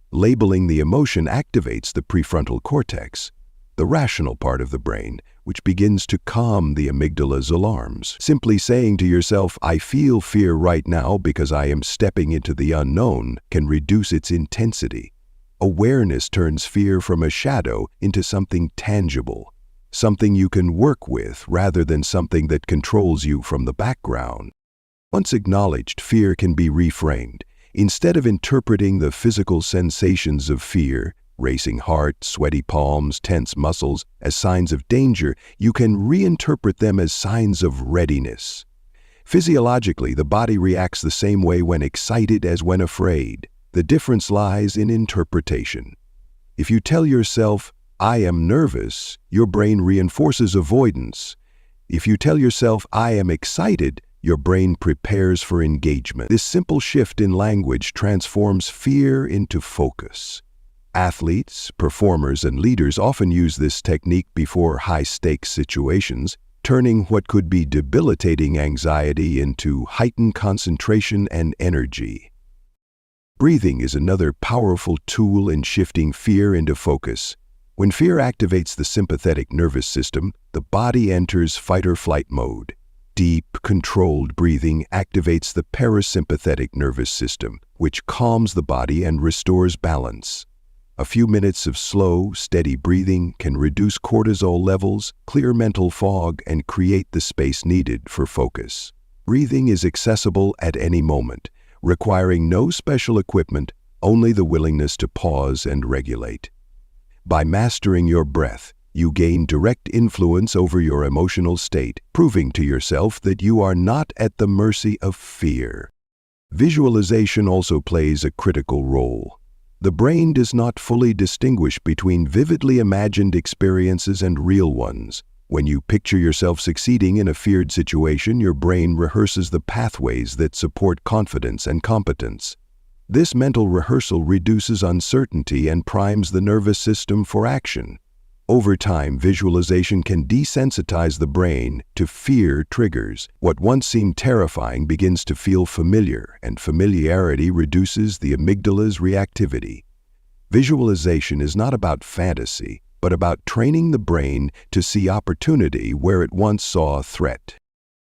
Labeling the emotion activates the prefrontal cortex, the rational part of the brain, which begins to calm the amygdala's alarms. Simply saying to yourself, "I feel fear right now because I am stepping into the unknown," can reduce its intensity. Awareness turns fear from a shadow into something tangible, something you can work with rather than something that controls you from the background. Once acknowledged, fear can be reframed. Instead of interpreting the physical sensations of fear, racing heart, sweaty palms, tense muscles, as signs of danger, you can reinterpret them as signs of readiness. Physiologically, the body reacts the same way when excited as when afraid. The difference lies in interpretation. If you tell yourself, "I am nervous," your brain reinforces avoidance. If you tell yourself, "I am excited," your brain prepares for engagement. This simple shift in language transforms fear into focus. Athletes, performers, and leaders often use this technique before high-stakes situations, turning what could be debilitating anxiety into heightened concentration and energy. Breathing is another powerful tool in shifting fear into focus. When fear activates the sympathetic nervous system, the body enters fight-or-flight mode. Deep, controlled breathing activates the parasympathetic nervous system, which calms the body and restores balance. A few minutes of slow, steady breathing can reduce cortisol levels, clear mental fog, and create the space needed for focus. Breathing is accessible at any moment, requiring no special equipment, only the willingness to pause and regulate. By mastering your breath, you gain direct influence over your emotional state, proving to yourself that you are not at the mercy of fear. Visualization also plays a critical role. The brain does not fully distinguish between vividly imagined experiences and real ones. When you picture yourself succeeding in a feared situation, your brain rehearses the pathways that support confidence and competence. This mental rehearsal reduces uncertainty and primes the nervous system for action. Over time, visualization can desensitize the brain to fear triggers. What once seemed terrifying begins to feel familiar, and familiarity reduces the amygdala's reactivity. Visualization is not about fantasy, but about training the brain to see opportunity where it once saw a threat.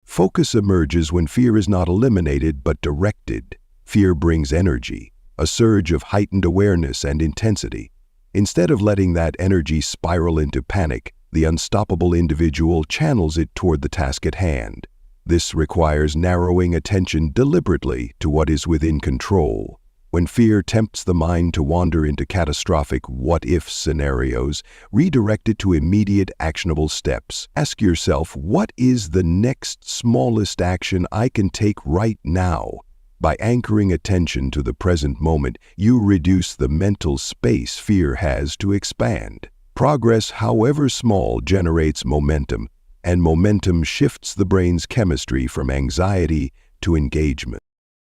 Focus emerges when fear is not eliminated but directed. Fear brings energy, a surge of heightened awareness and intensity. Instead of letting that energy spiral into panic, the unstoppable individual channels it toward the task at hand. This requires narrowing attention deliberately to what is within control. When fear tempts the mind to wander into catastrophic what-if scenarios, redirect it to immediate actionable steps. Ask yourself, what is the next smallest action I can take right now? By anchoring attention to the present moment, you reduce the mental space fear has to expand. Progress, however small, generates momentum, and momentum shifts the brain's chemistry from anxiety to engagement.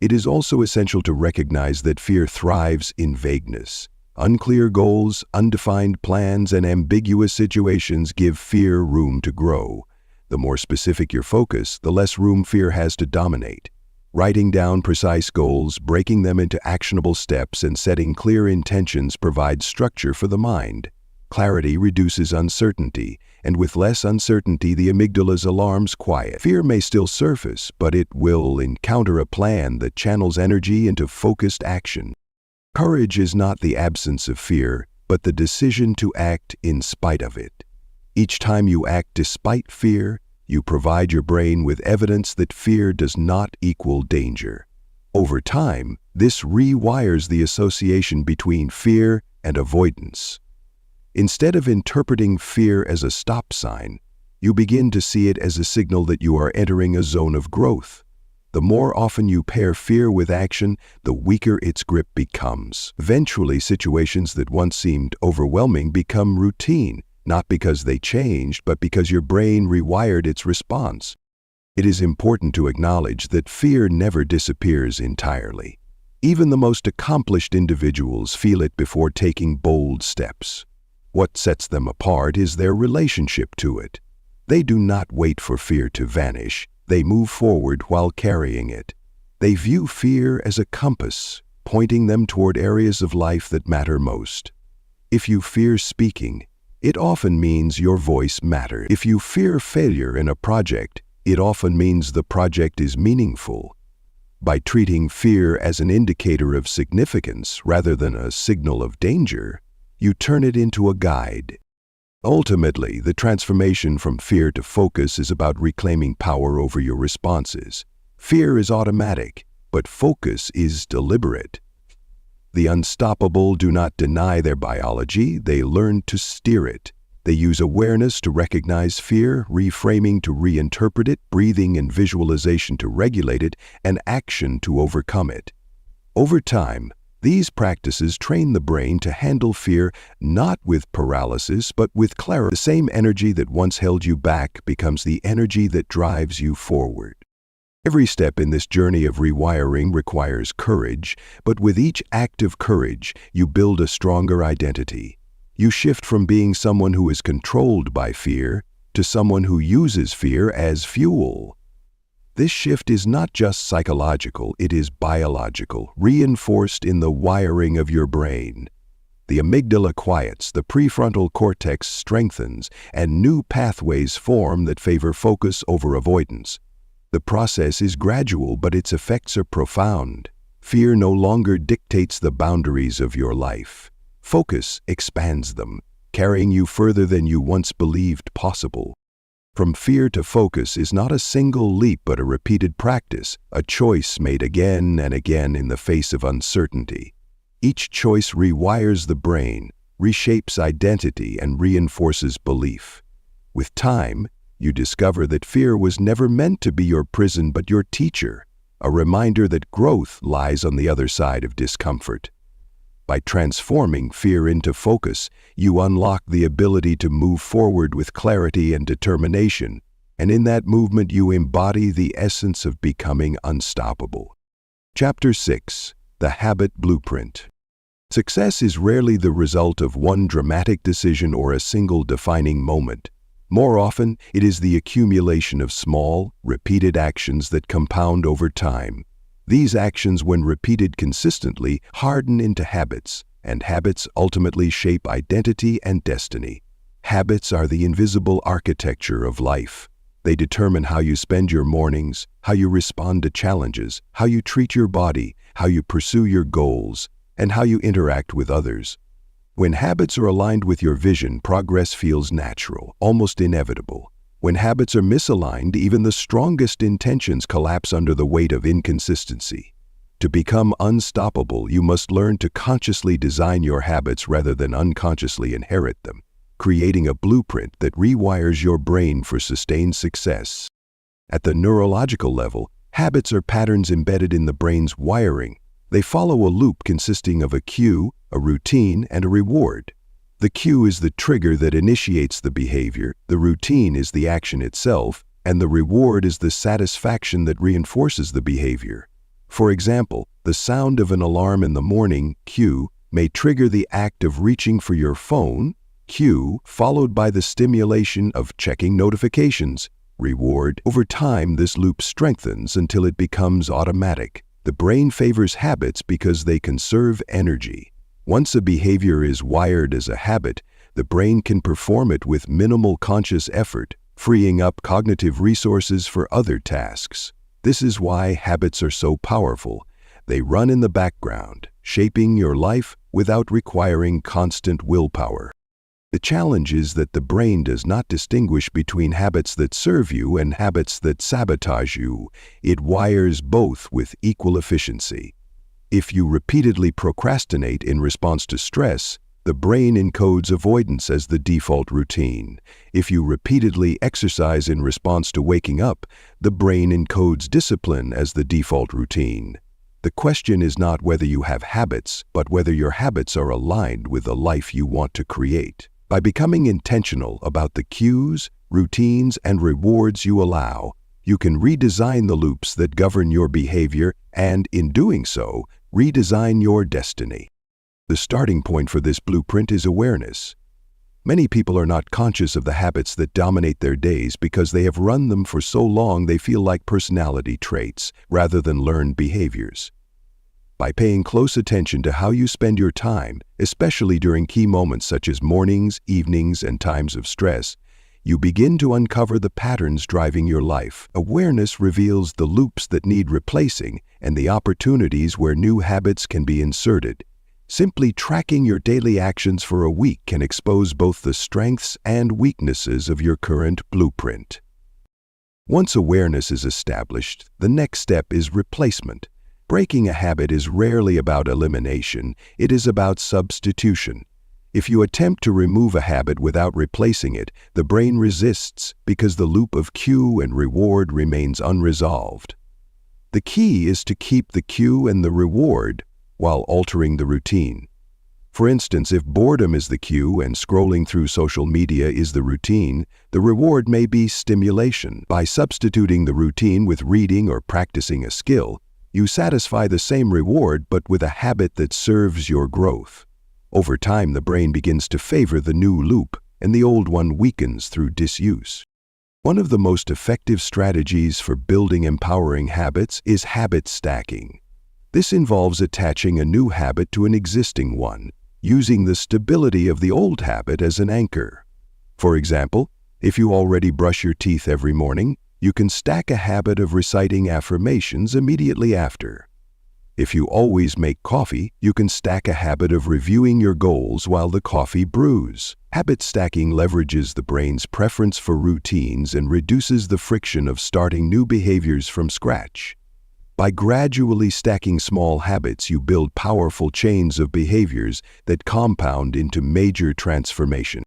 It is also essential to recognize that fear thrives in vagueness. Unclear goals, undefined plans, and ambiguous situations give fear room to grow. The more specific your focus, the less room fear has to dominate. Writing down precise goals, breaking them into actionable steps, and setting clear intentions provides structure for the mind. Clarity reduces uncertainty, and with less uncertainty, the amygdala's alarms quiet. Fear may still surface, but it will encounter a plan that channels energy into focused action. Courage is not the absence of fear, but the decision to act in spite of it. Each time you act despite fear, you provide your brain with evidence that fear does not equal danger. Over time, this rewires the association between fear and avoidance. Instead of interpreting fear as a stop sign, you begin to see it as a signal that you are entering a zone of growth. The more often you pair fear with action, the weaker its grip becomes. Eventually, situations that once seemed overwhelming become routine, not because they changed, but because your brain rewired its response. It is important to acknowledge that fear never disappears entirely. Even the most accomplished individuals feel it before taking bold steps. What sets them apart is their relationship to it. They do not wait for fear to vanish. They move forward while carrying it. They view fear as a compass, pointing them toward areas of life that matter most. If you fear speaking, it often means your voice matters. If you fear failure in a project, it often means the project is meaningful. By treating fear as an indicator of significance rather than a signal of danger, you turn it into a guide. Ultimately, the transformation from fear to focus is about reclaiming power over your responses. Fear is automatic. but focus is deliberate. The unstoppable do not deny their biology, they learn to steer it. They use awareness to recognize fear, reframing to reinterpret it, breathing and visualization to regulate it, and action to overcome it. Over time, these practices train the brain to handle fear not with paralysis but with clarity. The same energy that once held you back becomes the energy that drives you forward. Every step in this journey of rewiring requires courage, but with each act of courage, you build a stronger identity. You shift from being someone who is controlled by fear to someone who uses fear as fuel. This shift is not just psychological, it is biological, reinforced in the wiring of your brain. The amygdala quiets, the prefrontal cortex strengthens, and new pathways form that favor focus over avoidance. The process is gradual, but its effects are profound. Fear no longer dictates the boundaries of your life. Focus expands them, carrying you further than you once believed possible. From fear to focus is not a single leap but a repeated practice, a choice made again and again in the face of uncertainty. Each choice rewires the brain, reshapes identity, and reinforces belief. With time, you discover that fear was never meant to be your prison but your teacher, a reminder that growth lies on the other side of discomfort. By transforming fear into focus, you unlock the ability to move forward with clarity and determination, and in that movement you embody the essence of becoming unstoppable. Chapter 6: The Habit Blueprint. Success is rarely the result of one dramatic decision or a single defining moment. More often, it is the accumulation of small, repeated actions that compound over time. These actions, when repeated consistently, harden into habits, and habits ultimately shape identity and destiny. Habits are the invisible architecture of life. They determine how you spend your mornings, how you respond to challenges, how you treat your body, how you pursue your goals, and how you interact with others. When habits are aligned with your vision, progress feels natural, almost inevitable. When habits are misaligned, even the strongest intentions collapse under the weight of inconsistency. To become unstoppable, you must learn to consciously design your habits rather than unconsciously inherit them, creating a blueprint that rewires your brain for sustained success. At the neurological level, habits are patterns embedded in the brain's wiring. They follow a loop consisting of a cue, a routine, and a reward. The cue is the trigger that initiates the behavior, the routine is the action itself, and the reward is the satisfaction that reinforces the behavior. For example, the sound of an alarm in the morning, cue, may trigger the act of reaching for your phone, cue, followed by the stimulation of checking notifications, reward. Over time, this loop strengthens until it becomes automatic. The brain favors habits because they conserve energy. Once a behavior is wired as a habit, the brain can perform it with minimal conscious effort, freeing up cognitive resources for other tasks. This is why habits are so powerful. They run in the background, shaping your life without requiring constant willpower. The challenge is that the brain does not distinguish between habits that serve you and habits that sabotage you. It wires both with equal efficiency. If you repeatedly procrastinate in response to stress, the brain encodes avoidance as the default routine. If you repeatedly exercise in response to waking up, the brain encodes discipline as the default routine. The question is not whether you have habits, but whether your habits are aligned with the life you want to create. By becoming intentional about the cues, routines, and rewards you allow, you can redesign the loops that govern your behavior and, in doing so, redesign your destiny. The starting point for this blueprint is awareness. Many people are not conscious of the habits that dominate their days because they have run them for so long they feel like personality traits rather than learned behaviors. By paying close attention to how you spend your time, especially during key moments such as mornings, evenings, and times of stress, you begin to uncover the patterns driving your life. Awareness reveals the loops that need replacing and the opportunities where new habits can be inserted. Simply tracking your daily actions for a week can expose both the strengths and weaknesses of your current blueprint. Once awareness is established, the next step is replacement. Breaking a habit is rarely about elimination, it is about substitution. If you attempt to remove a habit without replacing it, the brain resists because the loop of cue and reward remains unresolved. The key is to keep the cue and the reward while altering the routine. For instance, if boredom is the cue and scrolling through social media is the routine, the reward may be stimulation. By substituting the routine with reading or practicing a skill, you satisfy the same reward but with a habit that serves your growth. Over time, the brain begins to favor the new loop, and the old one weakens through disuse. One of the most effective strategies for building empowering habits is habit stacking. This involves attaching a new habit to an existing one, using the stability of the old habit as an anchor. For example, if you already brush your teeth every morning, you can stack a habit of reciting affirmations immediately after. If you always make coffee, you can stack a habit of reviewing your goals while the coffee brews. Habit stacking leverages the brain's preference for routines and reduces the friction of starting new behaviors from scratch. By gradually stacking small habits, you build powerful chains of behaviors that compound into major transformation.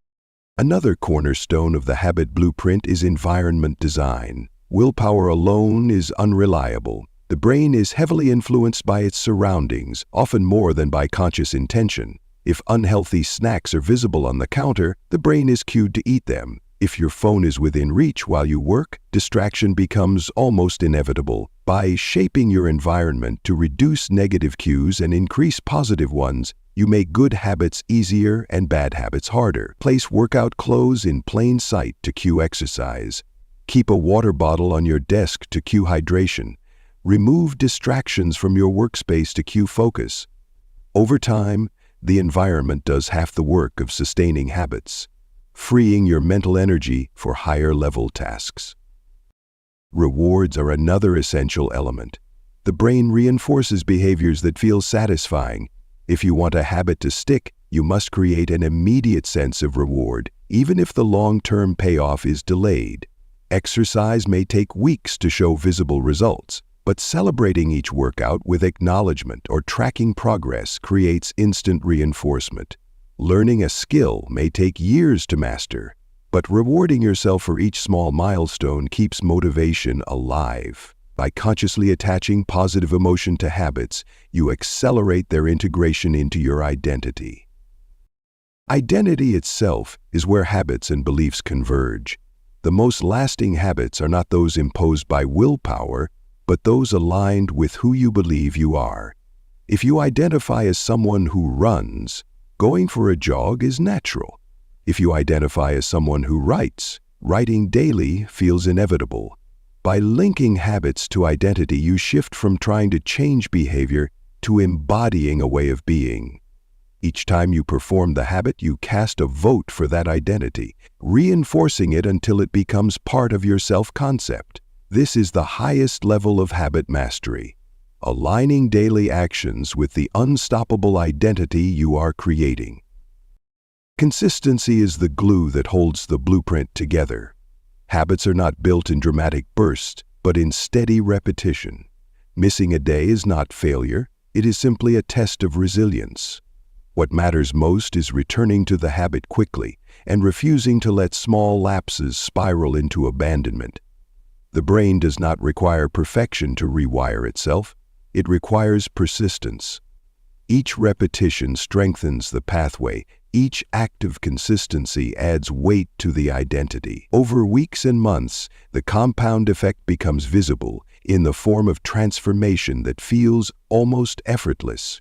Another cornerstone of the habit blueprint is environment design. Willpower alone is unreliable. The brain is heavily influenced by its surroundings, often more than by conscious intention. If unhealthy snacks are visible on the counter, the brain is cued to eat them. If your phone is within reach while you work, distraction becomes almost inevitable. By shaping your environment to reduce negative cues and increase positive ones, you make good habits easier and bad habits harder. Place workout clothes in plain sight to cue exercise. Keep a water bottle on your desk to cue hydration. Remove distractions from your workspace to cue focus. Over time, the environment does half the work of sustaining habits, freeing your mental energy for higher-level tasks. Rewards are another essential element. The brain reinforces behaviors that feel satisfying. If you want a habit to stick, you must create an immediate sense of reward, even if the long-term payoff is delayed. Exercise may take weeks to show visible results, but celebrating each workout with acknowledgement or tracking progress creates instant reinforcement. Learning a skill may take years to master, but rewarding yourself for each small milestone keeps motivation alive. By consciously attaching positive emotion to habits, you accelerate their integration into your identity. Identity itself is where habits and beliefs converge. The most lasting habits are not those imposed by willpower, but those aligned with who you believe you are. If you identify as someone who runs, going for a jog is natural. If you identify as someone who writes, writing daily feels inevitable. By linking habits to identity, you shift from trying to change behavior to embodying a way of being. Each time you perform the habit, you cast a vote for that identity, reinforcing it until it becomes part of your self-concept. This is the highest level of habit mastery, aligning daily actions with the unstoppable identity you are creating. Consistency is the glue that holds the blueprint together. Habits are not built in dramatic bursts, but in steady repetition. Missing a day is not failure, it is simply a test of resilience. What matters most is returning to the habit quickly and refusing to let small lapses spiral into abandonment. The brain does not require perfection to rewire itself, it requires persistence. Each repetition strengthens the pathway. Each act of consistency adds weight to the identity. Over weeks and months, the compound effect becomes visible in the form of transformation that feels almost effortless.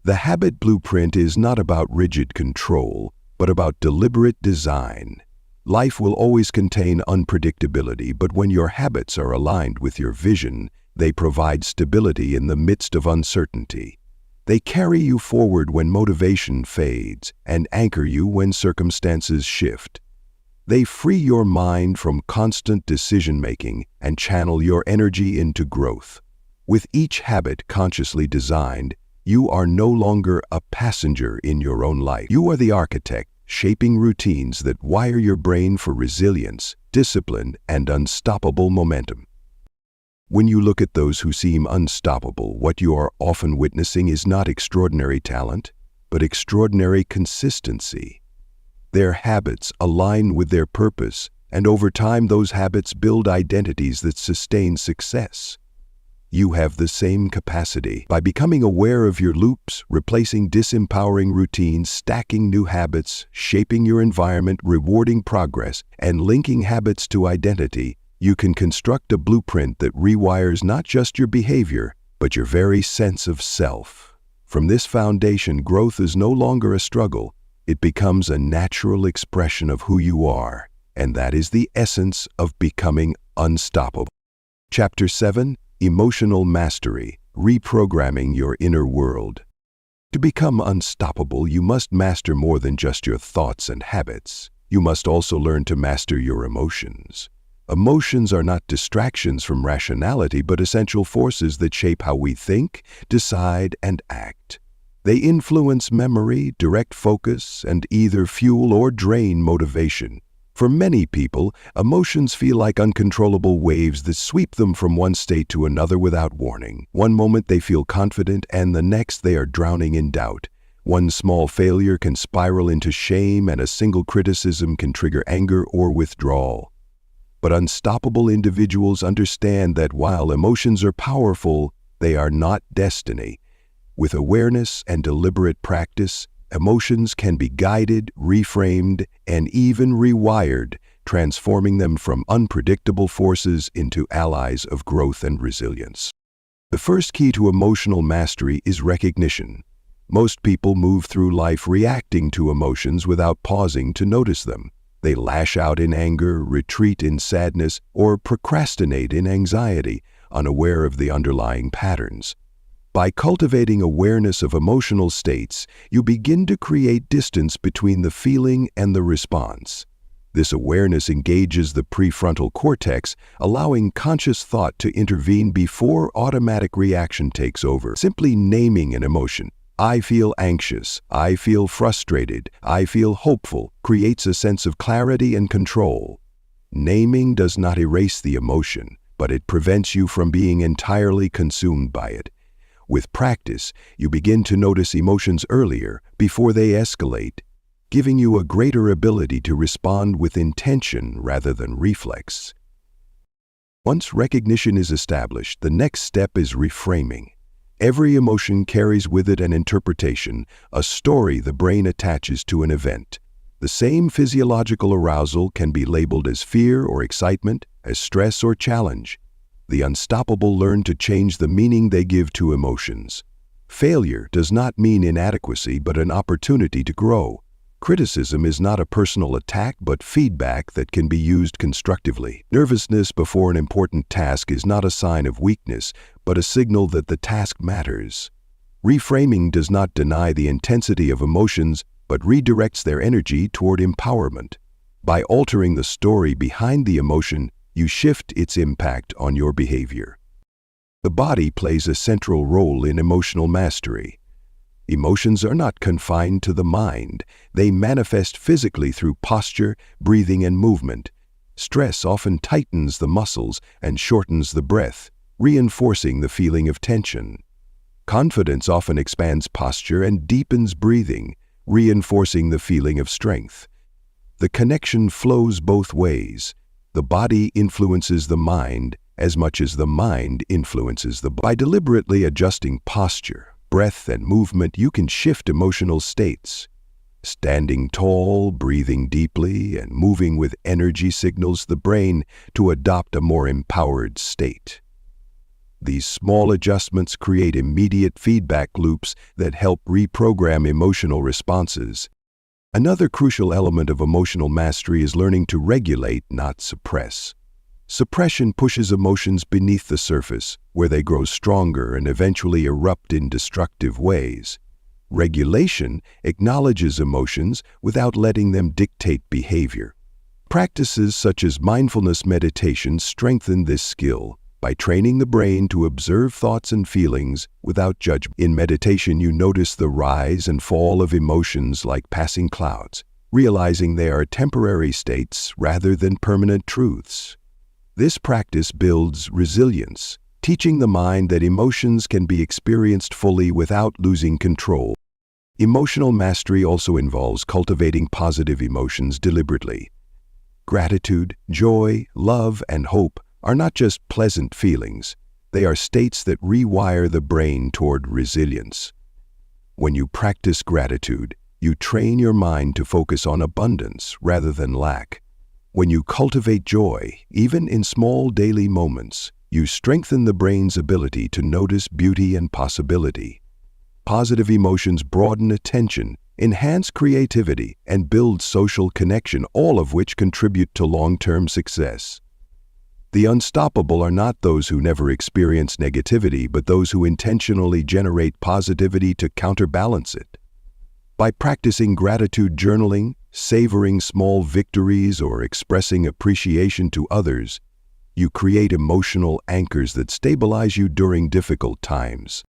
The habit blueprint is not about rigid control, but about deliberate design. Life will always contain unpredictability, but when your habits are aligned with your vision, they provide stability in the midst of uncertainty. They carry you forward when motivation fades and anchor you when circumstances shift. They free your mind from constant decision-making and channel your energy into growth. With each habit consciously designed, you are no longer a passenger in your own life. You are the architect, shaping routines that wire your brain for resilience, discipline, and unstoppable momentum. When you look at those who seem unstoppable, what you are often witnessing is not extraordinary talent, but extraordinary consistency. Their habits align with their purpose, and over time those habits build identities that sustain success. You have the same capacity. By becoming aware of your loops, replacing disempowering routines, stacking new habits, shaping your environment, rewarding progress, and linking habits to identity, you can construct a blueprint that rewires not just your behavior, but your very sense of self. From this foundation, growth is no longer a struggle. It becomes a natural expression of who you are, and that is the essence of becoming unstoppable. Chapter 7. Emotional Mastery, Reprogramming Your Inner World. To become unstoppable, you must master more than just your thoughts and habits. You must also learn to master your emotions. Emotions are not distractions from rationality, but essential forces that shape how we think, decide, and act. They influence memory, direct focus, and either fuel or drain motivation. For many people, emotions feel like uncontrollable waves that sweep them from one state to another without warning. One moment they feel confident, and the next they are drowning in doubt. One small failure can spiral into shame, and a single criticism can trigger anger or withdrawal. But unstoppable individuals understand that while emotions are powerful, they are not destiny. With awareness and deliberate practice, emotions can be guided, reframed, and even rewired, transforming them from unpredictable forces into allies of growth and resilience. The first key to emotional mastery is recognition. Most people move through life reacting to emotions without pausing to notice them. They lash out in anger, retreat in sadness, or procrastinate in anxiety, unaware of the underlying patterns. By cultivating awareness of emotional states, you begin to create distance between the feeling and the response. This awareness engages the prefrontal cortex, allowing conscious thought to intervene before automatic reaction takes over. Simply naming an emotion, I feel anxious, I feel frustrated, I feel hopeful, creates a sense of clarity and control. Naming does not erase the emotion, but it prevents you from being entirely consumed by it. With practice, you begin to notice emotions earlier, before they escalate, giving you a greater ability to respond with intention rather than reflex. Once recognition is established, the next step is reframing. Every emotion carries with it an interpretation, a story the brain attaches to an event. The same physiological arousal can be labeled as fear or excitement, as stress or challenge. The unstoppable learn to change the meaning they give to emotions. Failure does not mean inadequacy, but an opportunity to grow. Criticism is not a personal attack, but feedback that can be used constructively. Nervousness before an important task is not a sign of weakness, but a signal that the task matters. Reframing does not deny the intensity of emotions, but redirects their energy toward empowerment. By altering the story behind the emotion, you shift its impact on your behavior. The body plays a central role in emotional mastery. Emotions are not confined to the mind. They manifest physically through posture, breathing, and movement. Stress often tightens the muscles and shortens the breath, reinforcing the feeling of tension. Confidence often expands posture and deepens breathing, reinforcing the feeling of strength. The connection flows both ways. The body influences the mind as much as the mind influences the body. By deliberately adjusting posture, breath, and movement, you can shift emotional states. Standing tall, breathing deeply, and moving with energy signals the brain to adopt a more empowered state. These small adjustments create immediate feedback loops that help reprogram emotional responses. Another crucial element of emotional mastery is learning to regulate, not suppress. Suppression pushes emotions beneath the surface, where they grow stronger and eventually erupt in destructive ways. Regulation acknowledges emotions without letting them dictate behavior. Practices such as mindfulness meditation strengthen this skill by training the brain to observe thoughts and feelings without judgment. In meditation, you notice the rise and fall of emotions like passing clouds, realizing they are temporary states rather than permanent truths. This practice builds resilience, teaching the mind that emotions can be experienced fully without losing control. Emotional mastery also involves cultivating positive emotions deliberately. Gratitude, joy, love, and hope are not just pleasant feelings. They are states that rewire the brain toward resilience. When you practice gratitude, you train your mind to focus on abundance rather than lack. When you cultivate joy, even in small daily moments, you strengthen the brain's ability to notice beauty and possibility. Positive emotions broaden attention, enhance creativity, and build social connection, all of which contribute to long-term success. The unstoppable are not those who never experience negativity, but those who intentionally generate positivity to counterbalance it. By practicing gratitude journaling, savoring small victories, or expressing appreciation to others, you create emotional anchors that stabilize you during difficult times.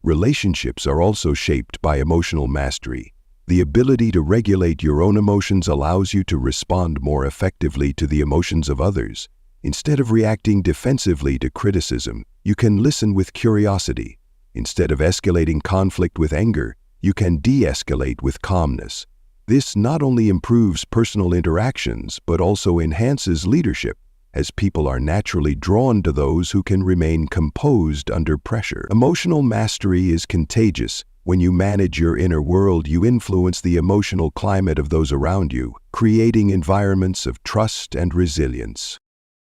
Relationships are also shaped by emotional mastery. The ability to regulate your own emotions allows you to respond more effectively to the emotions of others. Instead of reacting defensively to criticism, you can listen with curiosity. Instead of escalating conflict with anger, you can de-escalate with calmness. This not only improves personal interactions, but also enhances leadership, as people are naturally drawn to those who can remain composed under pressure. Emotional mastery is contagious. When you manage your inner world, you influence the emotional climate of those around you, creating environments of trust and resilience.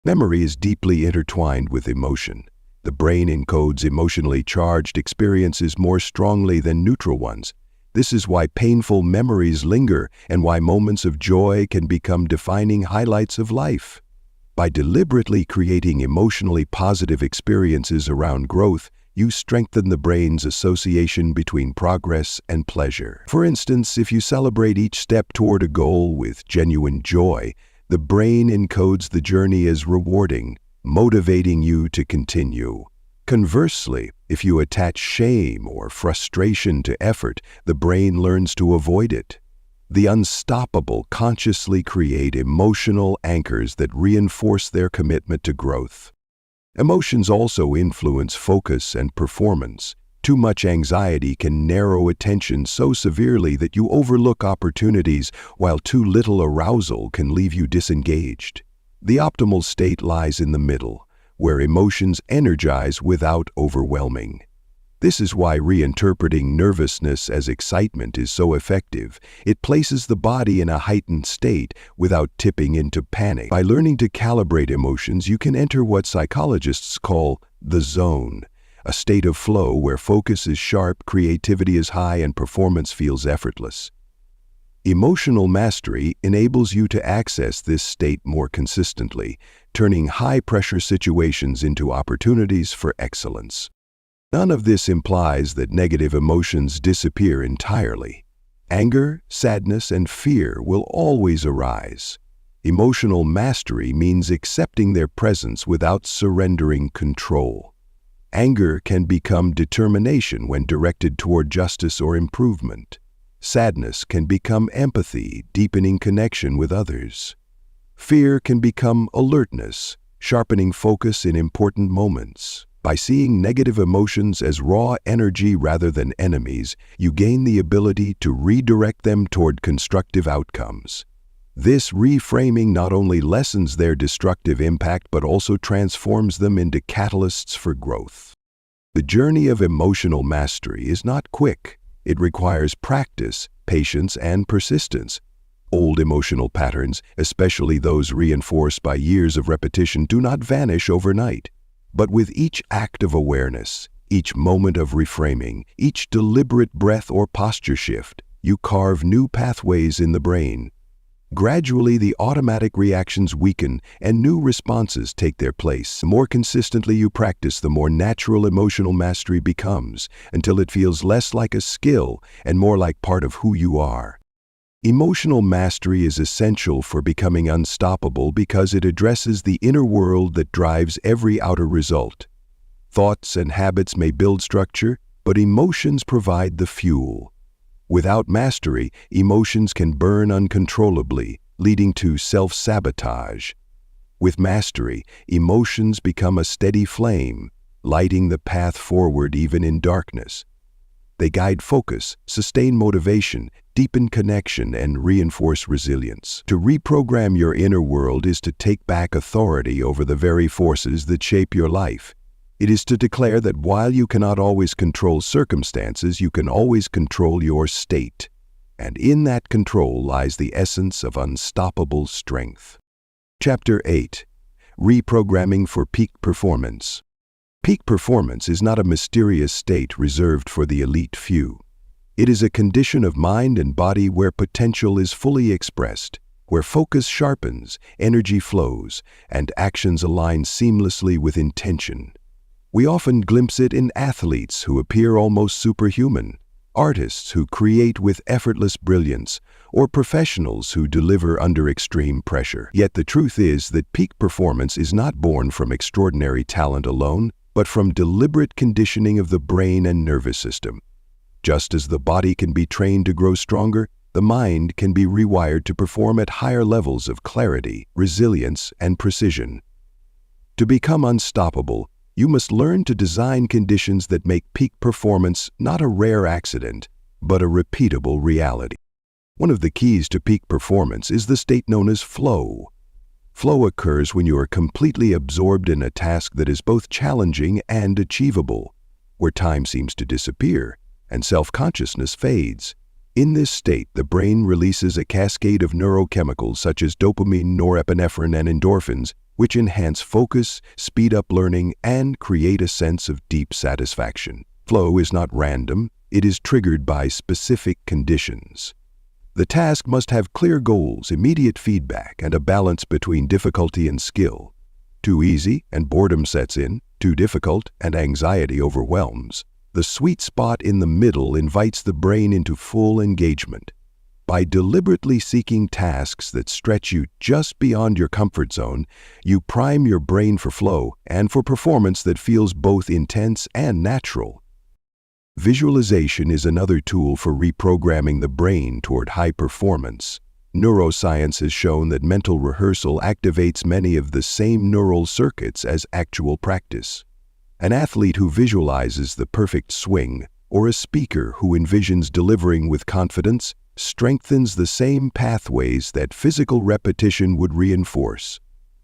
Memory is deeply intertwined with emotion. The brain encodes emotionally charged experiences more strongly than neutral ones. This is why painful memories linger and why moments of joy can become defining highlights of life. By deliberately creating emotionally positive experiences around growth, you strengthen the brain's association between progress and pleasure. For instance, if you celebrate each step toward a goal with genuine joy, the brain encodes the journey as rewarding, motivating you to continue. Conversely, if you attach shame or frustration to effort, the brain learns to avoid it. The unstoppable consciously create emotional anchors that reinforce their commitment to growth. Emotions also influence focus and performance. Too much anxiety can narrow attention so severely that you overlook opportunities, while too little arousal can leave you disengaged. The optimal state lies in the middle, where emotions energize without overwhelming. This is why reinterpreting nervousness as excitement is so effective. It places the body in a heightened state without tipping into panic. By learning to calibrate emotions, you can enter what psychologists call the zone, a state of flow where focus is sharp, creativity is high, and performance feels effortless. Emotional mastery enables you to access this state more consistently, turning high-pressure situations into opportunities for excellence. None of this implies that negative emotions disappear entirely. Anger, sadness, and fear will always arise. Emotional mastery means accepting their presence without surrendering control. Anger can become determination when directed toward justice or improvement. Sadness can become empathy, deepening connection with others. Fear can become alertness, sharpening focus in important moments. By seeing negative emotions as raw energy rather than enemies, you gain the ability to redirect them toward constructive outcomes. This reframing not only lessens their destructive impact but also transforms them into catalysts for growth. The journey of emotional mastery is not quick. It requires practice, patience, and persistence. Old emotional patterns, especially those reinforced by years of repetition, do not vanish overnight. But with each act of awareness, each moment of reframing, each deliberate breath or posture shift, you carve new pathways in the brain. Gradually, the automatic reactions weaken and new responses take their place. The more consistently you practice, the more natural emotional mastery becomes, until it feels less like a skill and more like part of who you are. Emotional mastery is essential for becoming unstoppable because it addresses the inner world that drives every outer result. Thoughts and habits may build structure, but emotions provide the fuel. Without mastery, emotions can burn uncontrollably, leading to self-sabotage. With mastery, emotions become a steady flame, lighting the path forward even in darkness. They guide focus, sustain motivation, deepen connection, and reinforce resilience. To reprogram your inner world is to take back authority over the very forces that shape your life. It is to declare that while you cannot always control circumstances, you can always control your state. And in that control lies the essence of unstoppable strength. Chapter 8. Reprogramming for Peak Performance. Peak performance is not a mysterious state reserved for the elite few. It is a condition of mind and body where potential is fully expressed, where focus sharpens, energy flows, and actions align seamlessly with intention. We often glimpse it in athletes who appear almost superhuman, artists who create with effortless brilliance, or professionals who deliver under extreme pressure. Yet the truth is that peak performance is not born from extraordinary talent alone, but from deliberate conditioning of the brain and nervous system. Just as the body can be trained to grow stronger, the mind can be rewired to perform at higher levels of clarity, resilience, and precision. To become unstoppable, you must learn to design conditions that make peak performance not a rare accident, but a repeatable reality. One of the keys to peak performance is the state known as flow. Flow occurs when you are completely absorbed in a task that is both challenging and achievable, where time seems to disappear and self-consciousness fades. In this state, the brain releases a cascade of neurochemicals such as dopamine, norepinephrine, and endorphins, which enhance focus, speed up learning, and create a sense of deep satisfaction. Flow is not random, it is triggered by specific conditions. The task must have clear goals, immediate feedback, and a balance between difficulty and skill. Too easy, and boredom sets in. Too difficult, and anxiety overwhelms. The sweet spot in the middle invites the brain into full engagement. By deliberately seeking tasks that stretch you just beyond your comfort zone, you prime your brain for flow and for performance that feels both intense and natural. Visualization is another tool for reprogramming the brain toward high performance. Neuroscience has shown that mental rehearsal activates many of the same neural circuits as actual practice. An athlete who visualizes the perfect swing, or a speaker who envisions delivering with confidence, strengthens the same pathways that physical repetition would reinforce.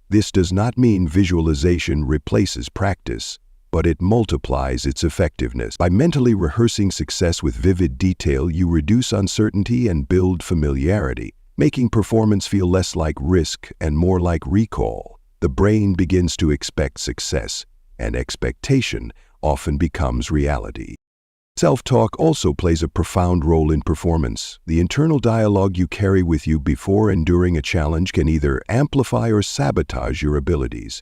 This does not mean visualization replaces practice, but it multiplies its effectiveness. By mentally rehearsing success with vivid detail, you reduce uncertainty and build familiarity, making performance feel less like risk and more like recall. The brain begins to expect success, and expectation often becomes reality. Self-talk also plays a profound role in performance. The internal dialogue you carry with you before and during a challenge can either amplify or sabotage your abilities.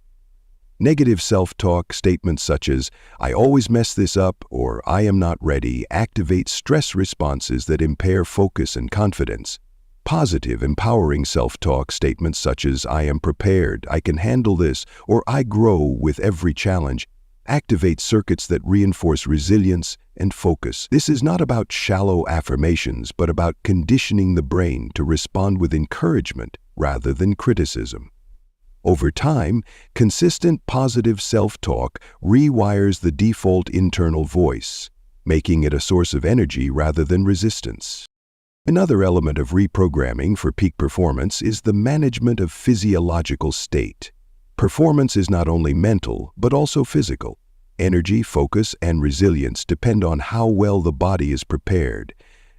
Negative self-talk statements such as, "I always mess this up," or "I am not ready," activate stress responses that impair focus and confidence. Positive, empowering self-talk statements such as, "I am prepared," "I can handle this," or "I grow with every challenge," activate circuits that reinforce resilience and focus. This is not about shallow affirmations, but about conditioning the brain to respond with encouragement rather than criticism. Over time, consistent positive self-talk rewires the default internal voice, making it a source of energy rather than resistance. Another element of reprogramming for peak performance is the management of physiological state. Performance is not only mental, but also physical. Energy, focus, and resilience depend on how well the body is prepared.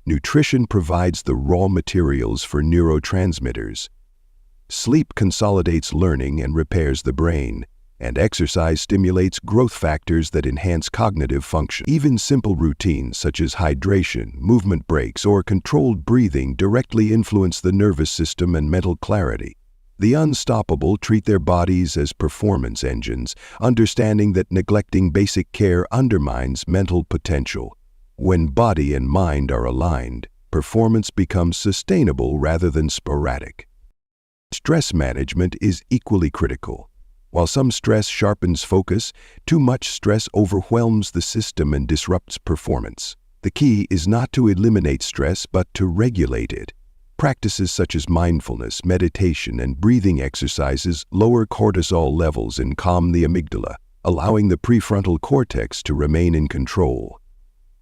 Nutrition provides the raw materials for neurotransmitters. Sleep consolidates learning and repairs the brain, and exercise stimulates growth factors that enhance cognitive function. Even simple routines such as hydration, movement breaks, or controlled breathing directly influence the nervous system and mental clarity. The unstoppable treat their bodies as performance engines, understanding that neglecting basic care undermines mental potential. When body and mind are aligned, performance becomes sustainable rather than sporadic. Stress management is equally critical. While some stress sharpens focus, too much stress overwhelms the system and disrupts performance. The key is not to eliminate stress, but to regulate it. Practices such as mindfulness, meditation, and breathing exercises lower cortisol levels and calm the amygdala, allowing the prefrontal cortex to remain in control.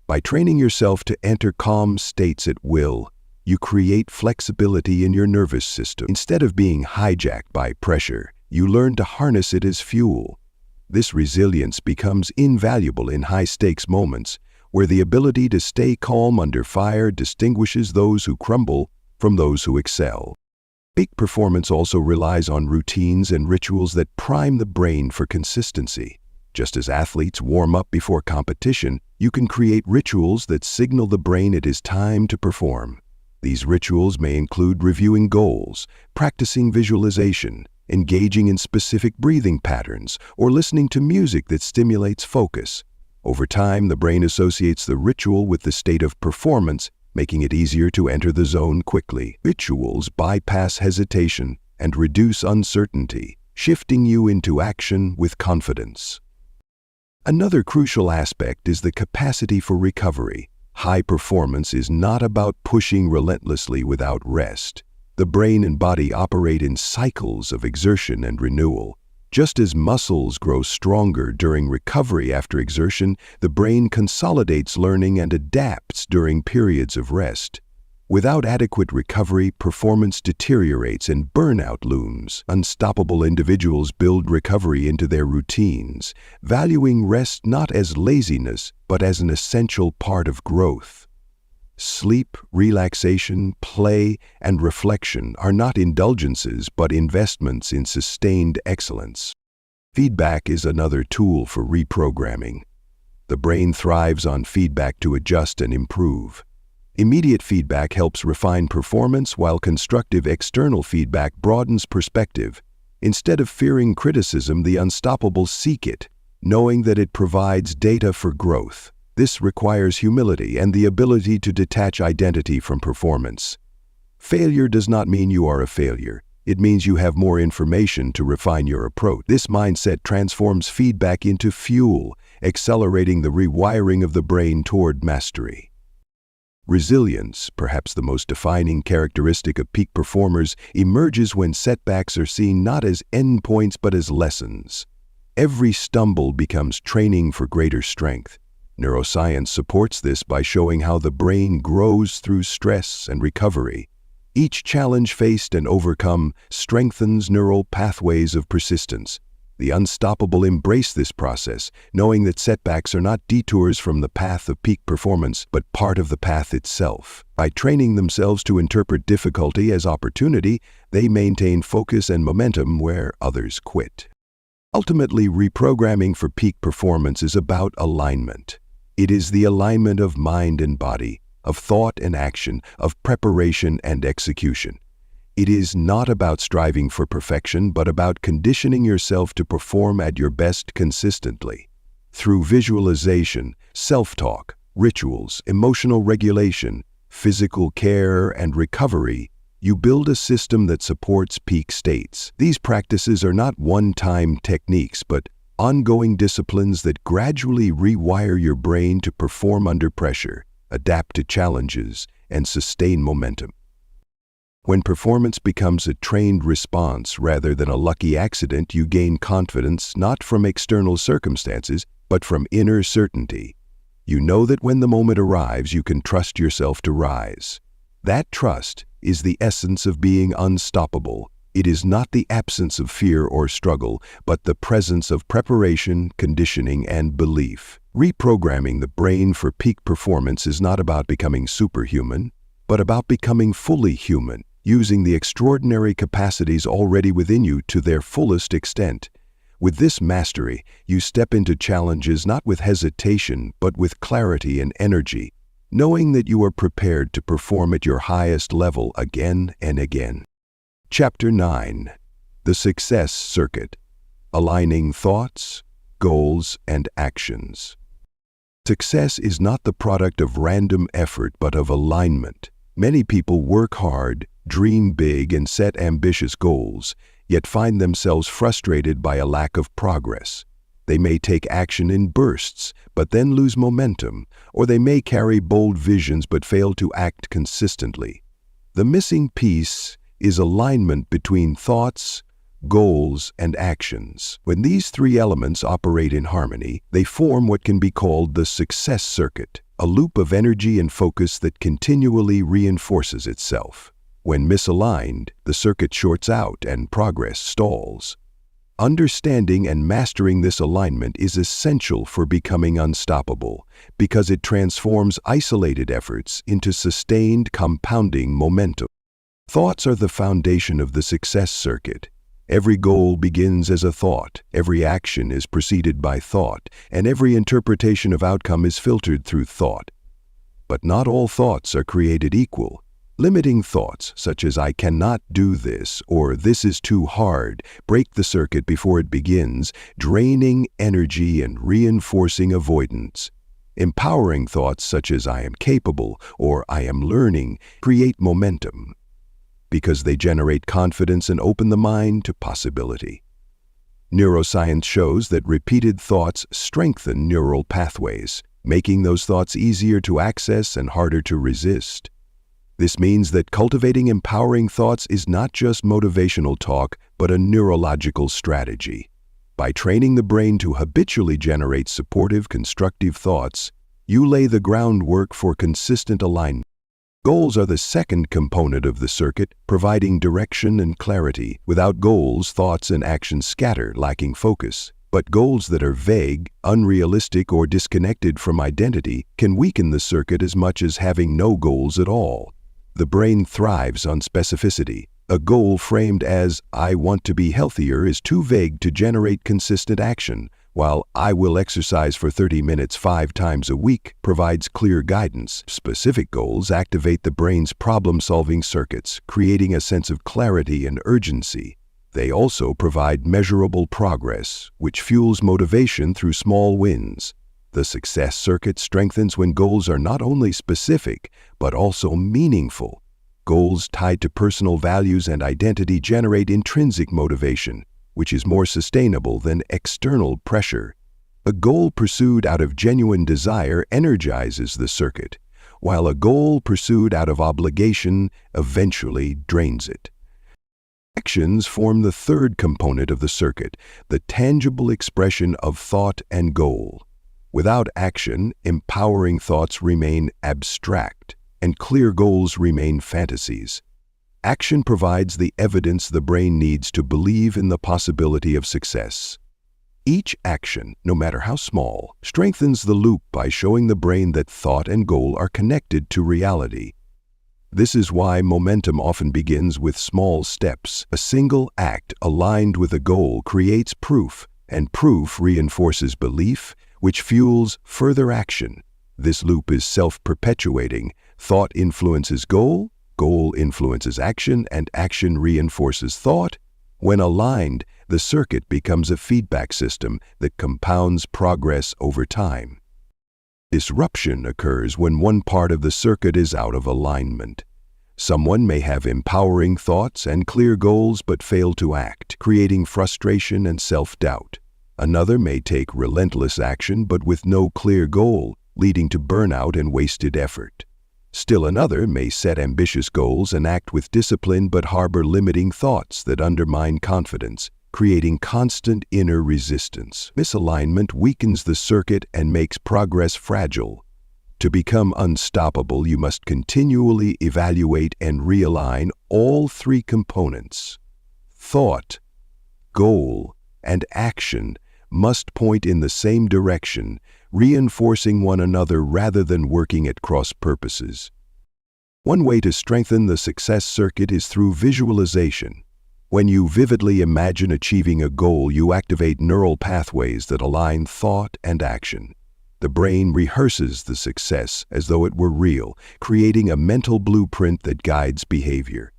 By training yourself to enter calm states at will, you create flexibility in your nervous system. Instead of being hijacked by pressure, you learn to harness it as fuel. This resilience becomes invaluable in high-stakes moments, where the ability to stay calm under fire distinguishes those who crumble from those who excel. Peak performance also relies on routines and rituals that prime the brain for consistency. Just as athletes warm up before competition, you can create rituals that signal the brain it is time to perform. These rituals may include reviewing goals, practicing visualization, engaging in specific breathing patterns, or listening to music that stimulates focus. Over time, the brain associates the ritual with the state of performance, making it easier to enter the zone quickly. Rituals bypass hesitation and reduce uncertainty, shifting you into action with confidence. Another crucial aspect is the capacity for recovery. High performance is not about pushing relentlessly without rest. The brain and body operate in cycles of exertion and renewal. Just as muscles grow stronger during recovery after exertion, the brain consolidates learning and adapts during periods of rest. Without adequate recovery, performance deteriorates and burnout looms. Unstoppable individuals build recovery into their routines, valuing rest not as laziness, but as an essential part of growth. Sleep, relaxation, play, and reflection are not indulgences but investments in sustained excellence. Feedback is another tool for reprogramming. The brain thrives on feedback to adjust and improve. Immediate feedback helps refine performance, while constructive external feedback broadens perspective. Instead of fearing criticism, the unstoppable seek it, knowing that it provides data for growth. This requires humility and the ability to detach identity from performance. Failure does not mean you are a failure. It means you have more information to refine your approach. This mindset transforms feedback into fuel, accelerating the rewiring of the brain toward mastery. Resilience, perhaps the most defining characteristic of peak performers, emerges when setbacks are seen not as endpoints but as lessons. Every stumble becomes training for greater strength. Neuroscience supports this by showing how the brain grows through stress and recovery. Each challenge faced and overcome strengthens neural pathways of persistence. The unstoppable embrace this process, knowing that setbacks are not detours from the path of peak performance, but part of the path itself. By training themselves to interpret difficulty as opportunity, they maintain focus and momentum where others quit. Ultimately, reprogramming for peak performance is about alignment. It is the alignment of mind and body, of thought and action, of preparation and execution. It is not about striving for perfection, but about conditioning yourself to perform at your best consistently. Through visualization, self-talk, rituals, emotional regulation, physical care, and recovery, you build a system that supports peak states. These practices are not one-time techniques, but ongoing disciplines that gradually rewire your brain to perform under pressure, adapt to challenges, and sustain momentum. When performance becomes a trained response rather than a lucky accident, you gain confidence not from external circumstances, but from inner certainty. You know that when the moment arrives, you can trust yourself to rise. That trust is the essence of being unstoppable. It is not the absence of fear or struggle, but the presence of preparation, conditioning, and belief. Reprogramming the brain for peak performance is not about becoming superhuman, but about becoming fully human, using the extraordinary capacities already within you to their fullest extent. With this mastery, you step into challenges not with hesitation, but with clarity and energy, knowing that you are prepared to perform at your highest level again and again. Chapter 9. The Success Circuit. Aligning Thoughts, Goals, and Actions. Success is not the product of random effort, but of alignment. Many people work hard, dream big, and set ambitious goals, yet find themselves frustrated by a lack of progress. They may take action in bursts, but then lose momentum, or they may carry bold visions but fail to act consistently. The missing piece is alignment between thoughts, goals, and actions. When these three elements operate in harmony, they form what can be called the success circuit, a loop of energy and focus that continually reinforces itself. When misaligned, the circuit shorts out and progress stalls. Understanding and mastering this alignment is essential for becoming unstoppable because it transforms isolated efforts into sustained, compounding momentum. Thoughts are the foundation of the success circuit. Every goal begins as a thought, every action is preceded by thought, and every interpretation of outcome is filtered through thought. But not all thoughts are created equal. Limiting thoughts, such as "I cannot do this" or "this is too hard," break the circuit before it begins, draining energy and reinforcing avoidance. Empowering thoughts such as "I am capable" or "I am learning" create momentum, because they generate confidence and open the mind to possibility. Neuroscience shows that repeated thoughts strengthen neural pathways, making those thoughts easier to access and harder to resist. This means that cultivating empowering thoughts is not just motivational talk, but a neurological strategy. By training the brain to habitually generate supportive, constructive thoughts, you lay the groundwork for consistent alignment. Goals are the second component of the circuit, providing direction and clarity. Without goals, thoughts and actions scatter, lacking focus. But goals that are vague, unrealistic, or disconnected from identity can weaken the circuit as much as having no goals at all. The brain thrives on specificity. A goal framed as "I want to be healthier" is too vague to generate consistent action, while "I will exercise for 30 minutes 5 times a week" provides clear guidance. Specific goals activate the brain's problem-solving circuits, creating a sense of clarity and urgency. They also provide measurable progress, which fuels motivation through small wins. The success circuit strengthens when goals are not only specific, but also meaningful. Goals tied to personal values and identity generate intrinsic motivation, which is more sustainable than external pressure. A goal pursued out of genuine desire energizes the circuit, while a goal pursued out of obligation eventually drains it. Actions form the third component of the circuit, the tangible expression of thought and goal. Without action, empowering thoughts remain abstract, and clear goals remain fantasies. Action provides the evidence the brain needs to believe in the possibility of success. Each action, no matter how small, strengthens the loop by showing the brain that thought and goal are connected to reality. This is why momentum often begins with small steps. A single act aligned with a goal creates proof, and proof reinforces belief, which fuels further action. This loop is self-perpetuating. Thought influences goal, goal influences action, and action reinforces thought. When aligned, the circuit becomes a feedback system that compounds progress over time. Disruption occurs when one part of the circuit is out of alignment. Someone may have empowering thoughts and clear goals but fail to act, creating frustration and self-doubt. Another may take relentless action but with no clear goal, leading to burnout and wasted effort. Still another may set ambitious goals and act with discipline but harbor limiting thoughts that undermine confidence, creating constant inner resistance. Misalignment weakens the circuit and makes progress fragile. To become unstoppable, you must continually evaluate and realign all three components. Thought, goal, and action must point in the same direction, reinforcing one another rather than working at cross purposes. One way to strengthen the success circuit is through visualization. When you vividly imagine achieving a goal, you activate neural pathways that align thought and action. The brain rehearses the success as though it were real, creating a mental blueprint that guides behavior.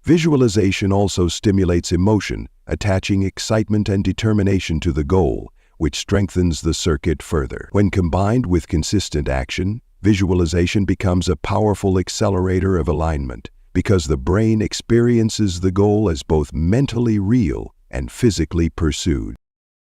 Visualization also stimulates emotion, attaching excitement and determination to the goal, which strengthens the circuit further. When combined with consistent action, visualization becomes a powerful accelerator of alignment, because the brain experiences the goal as both mentally real and physically pursued.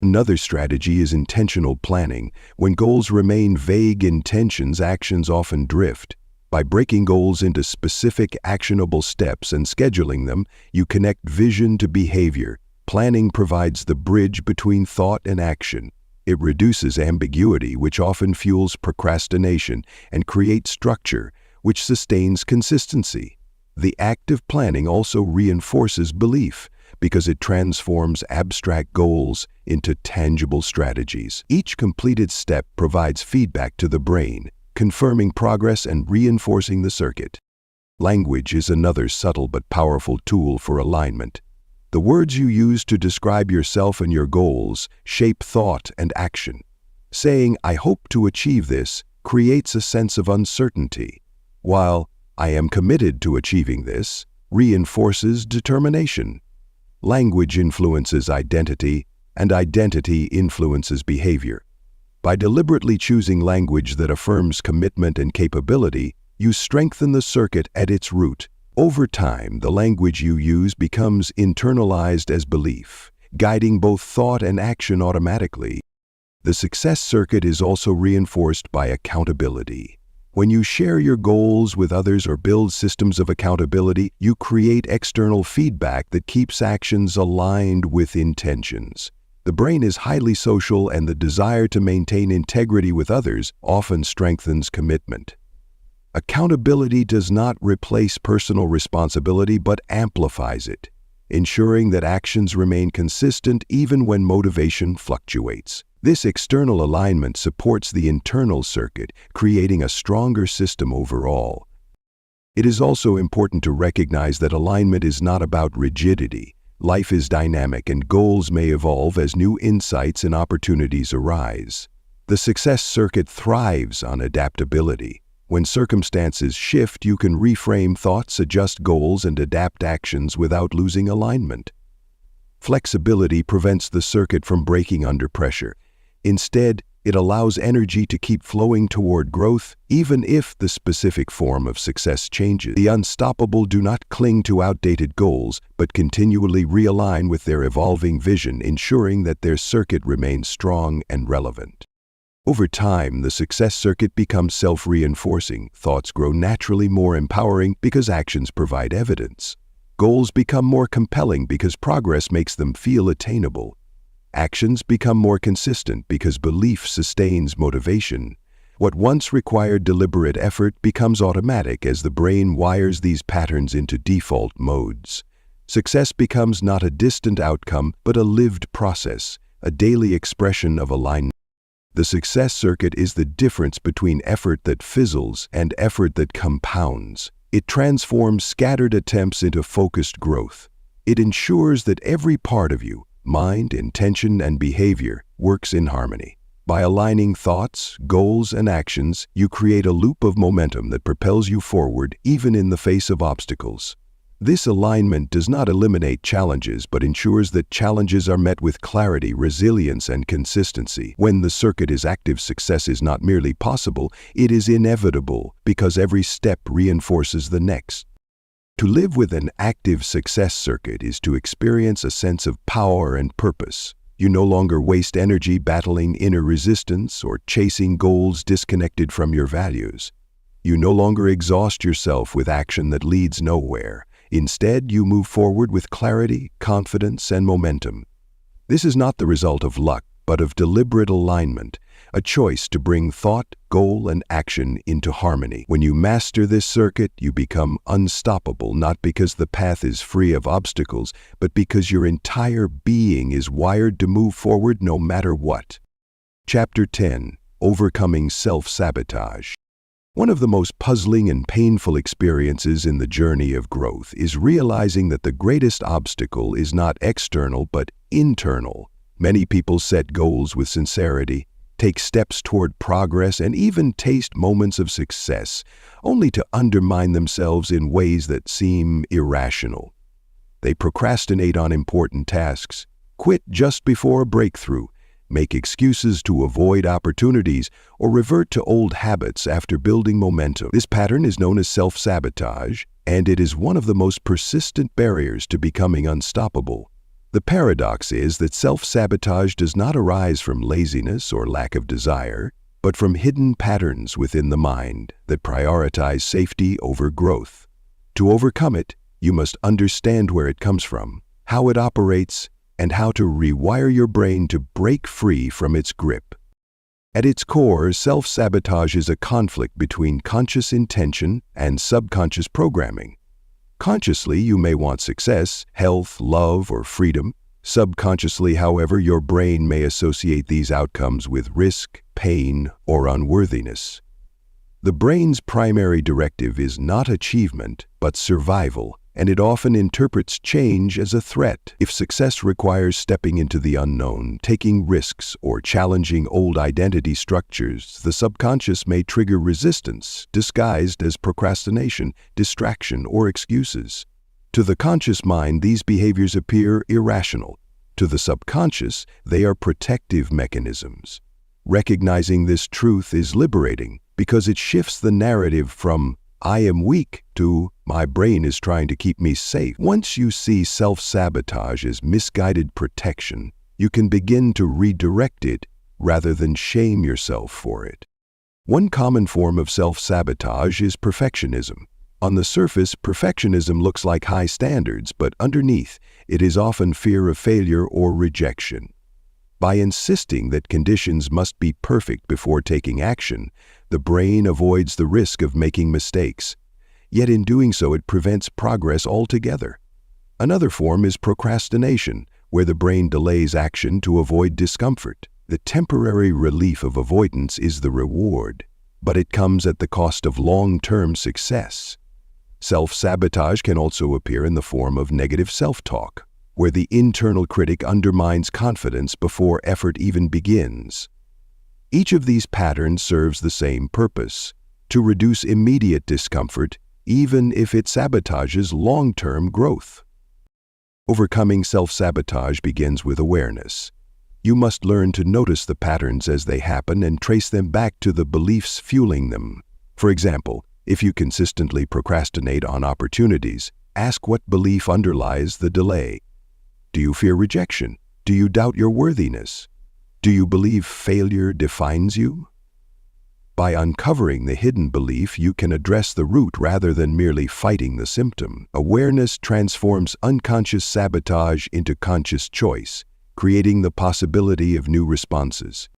Another strategy is intentional planning. When goals remain vague intentions, actions often drift. By breaking goals into specific, actionable steps and scheduling them, you connect vision to behavior. Planning provides the bridge between thought and action. It reduces ambiguity, which often fuels procrastination, and creates structure, which sustains consistency. The act of planning also reinforces belief, because it transforms abstract goals into tangible strategies. Each completed step provides feedback to the brain, confirming progress and reinforcing the circuit. Language is another subtle but powerful tool for alignment. The words you use to describe yourself and your goals shape thought and action. Saying, "I hope to achieve this," creates a sense of uncertainty, while "I am committed to achieving this" reinforces determination. Language influences identity, and identity influences behavior. By deliberately choosing language that affirms commitment and capability, you strengthen the circuit at its root. Over time, the language you use becomes internalized as belief, guiding both thought and action automatically. The success circuit is also reinforced by accountability. When you share your goals with others or build systems of accountability, you create external feedback that keeps actions aligned with intentions. The brain is highly social, and the desire to maintain integrity with others often strengthens commitment. Accountability does not replace personal responsibility but amplifies it, ensuring that actions remain consistent even when motivation fluctuates. This external alignment supports the internal circuit, creating a stronger system overall. It is also important to recognize that alignment is not about rigidity. Life is dynamic, and goals may evolve as new insights and opportunities arise. The success circuit thrives on adaptability. When circumstances shift, you can reframe thoughts, adjust goals, and adapt actions without losing alignment. Flexibility prevents the circuit from breaking under pressure. Instead, it allows energy to keep flowing toward growth, even if the specific form of success changes. The unstoppable do not cling to outdated goals, but continually realign with their evolving vision, ensuring that their circuit remains strong and relevant. Over time, the success circuit becomes self-reinforcing. Thoughts grow naturally more empowering because actions provide evidence. Goals become more compelling because progress makes them feel attainable. Actions become more consistent because belief sustains motivation. What once required deliberate effort becomes automatic as the brain wires these patterns into default modes. Success becomes not a distant outcome, but a lived process, a daily expression of alignment. The success circuit is the difference between effort that fizzles and effort that compounds. It transforms scattered attempts into focused growth. It ensures that every part of you, mind, intention, and behavior, works in harmony. By aligning thoughts, goals, and actions, you create a loop of momentum that propels you forward even in the face of obstacles. This alignment does not eliminate challenges, but ensures that challenges are met with clarity, resilience, and consistency. When the circuit is active, success is not merely possible, it is inevitable, because every step reinforces the next. To live with an active success circuit is to experience a sense of power and purpose. You no longer waste energy battling inner resistance or chasing goals disconnected from your values. You no longer exhaust yourself with action that leads nowhere. Instead, you move forward with clarity, confidence, and momentum. This is not the result of luck, but of deliberate alignment, a choice to bring thought, goal, and action into harmony. When you master this circuit, you become unstoppable, not because the path is free of obstacles, but because your entire being is wired to move forward no matter what. Chapter 10: Overcoming Self-Sabotage. One of the most puzzling and painful experiences in the journey of growth is realizing that the greatest obstacle is not external but internal. Many people set goals with sincerity, take steps toward progress, and even taste moments of success, only to undermine themselves in ways that seem irrational. They procrastinate on important tasks, quit just before a breakthrough, make excuses to avoid opportunities, or revert to old habits after building momentum. This pattern is known as self-sabotage, and it is one of the most persistent barriers to becoming unstoppable. The paradox is that self-sabotage does not arise from laziness or lack of desire. but from hidden patterns within the mind that prioritize safety over growth. To overcome it, you must understand where it comes from, how it operates, and how to rewire your brain to break free from its grip. At its core, self-sabotage is a conflict between conscious intention and subconscious programming. Consciously, you may want success, health, love, or freedom. Subconsciously, however, your brain may associate these outcomes with risk, pain, or unworthiness. The brain's primary directive is not achievement, but survival, and it often interprets change as a threat. If success requires stepping into the unknown, taking risks, or challenging old identity structures, the subconscious may trigger resistance, disguised as procrastination, distraction, or excuses. To the conscious mind, these behaviors appear irrational. To the subconscious, they are protective mechanisms. Recognizing this truth is liberating because it shifts the narrative from "I am weak" to "my brain is trying to keep me safe." Once you see self-sabotage as misguided protection, you can begin to redirect it rather than shame yourself for it. One common form of self-sabotage is perfectionism. On the surface, perfectionism looks like high standards, but underneath, it is often fear of failure or rejection. By insisting that conditions must be perfect before taking action, the brain avoids the risk of making mistakes. Yet in doing so, it prevents progress altogether. Another form is procrastination, where the brain delays action to avoid discomfort. The temporary relief of avoidance is the reward, but it comes at the cost of long-term success. Self-sabotage can also appear in the form of negative self-talk, where the internal critic undermines confidence before effort even begins. Each of these patterns serves the same purpose: to reduce immediate discomfort, even if it sabotages long-term growth. Overcoming self-sabotage begins with awareness. You must learn to notice the patterns as they happen and trace them back to the beliefs fueling them. For example, if you consistently procrastinate on opportunities, ask what belief underlies the delay. Do you fear rejection? Do you doubt your worthiness? Do you believe failure defines you? By uncovering the hidden belief, you can address the root rather than merely fighting the symptom. Awareness transforms unconscious sabotage into conscious choice, creating the possibility of new responses.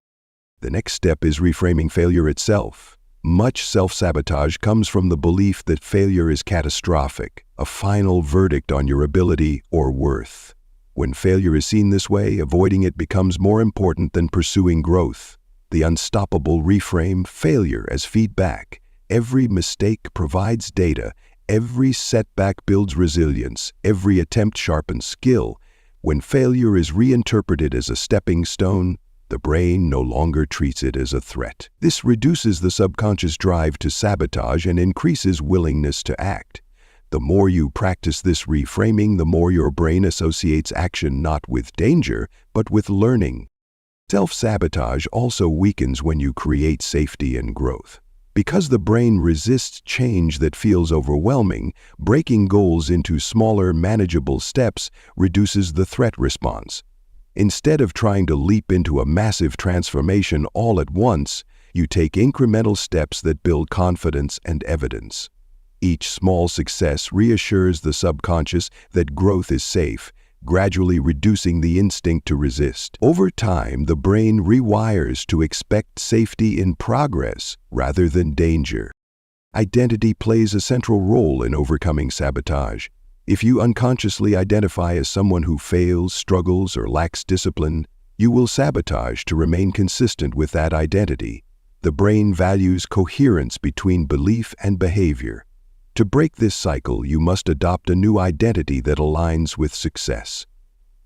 The next step is reframing failure itself. Much self-sabotage comes from the belief that failure is catastrophic, a final verdict on your ability or worth. When failure is seen this way, avoiding it becomes more important than pursuing growth. The unstoppable reframe failure as feedback. Every mistake provides data. Every setback builds resilience. Every attempt sharpens skill. When failure is reinterpreted as a stepping stone, the brain no longer treats it as a threat. This reduces the subconscious drive to sabotage and increases willingness to act. The more you practice this reframing, the more your brain associates action not with danger, but with learning. Self-sabotage also weakens when you create safety and growth. Because the brain resists change that feels overwhelming, breaking goals into smaller, manageable steps reduces the threat response. Instead of trying to leap into a massive transformation all at once, you take incremental steps that build confidence and evidence. Each small success reassures the subconscious that growth is safe, gradually reducing the instinct to resist. Over time, the brain rewires to expect safety in progress rather than danger. Identity plays a central role in overcoming sabotage. If you unconsciously identify as someone who fails, struggles, or lacks discipline, you will sabotage to remain consistent with that identity. The brain values coherence between belief and behavior. To break this cycle, you must adopt a new identity that aligns with success.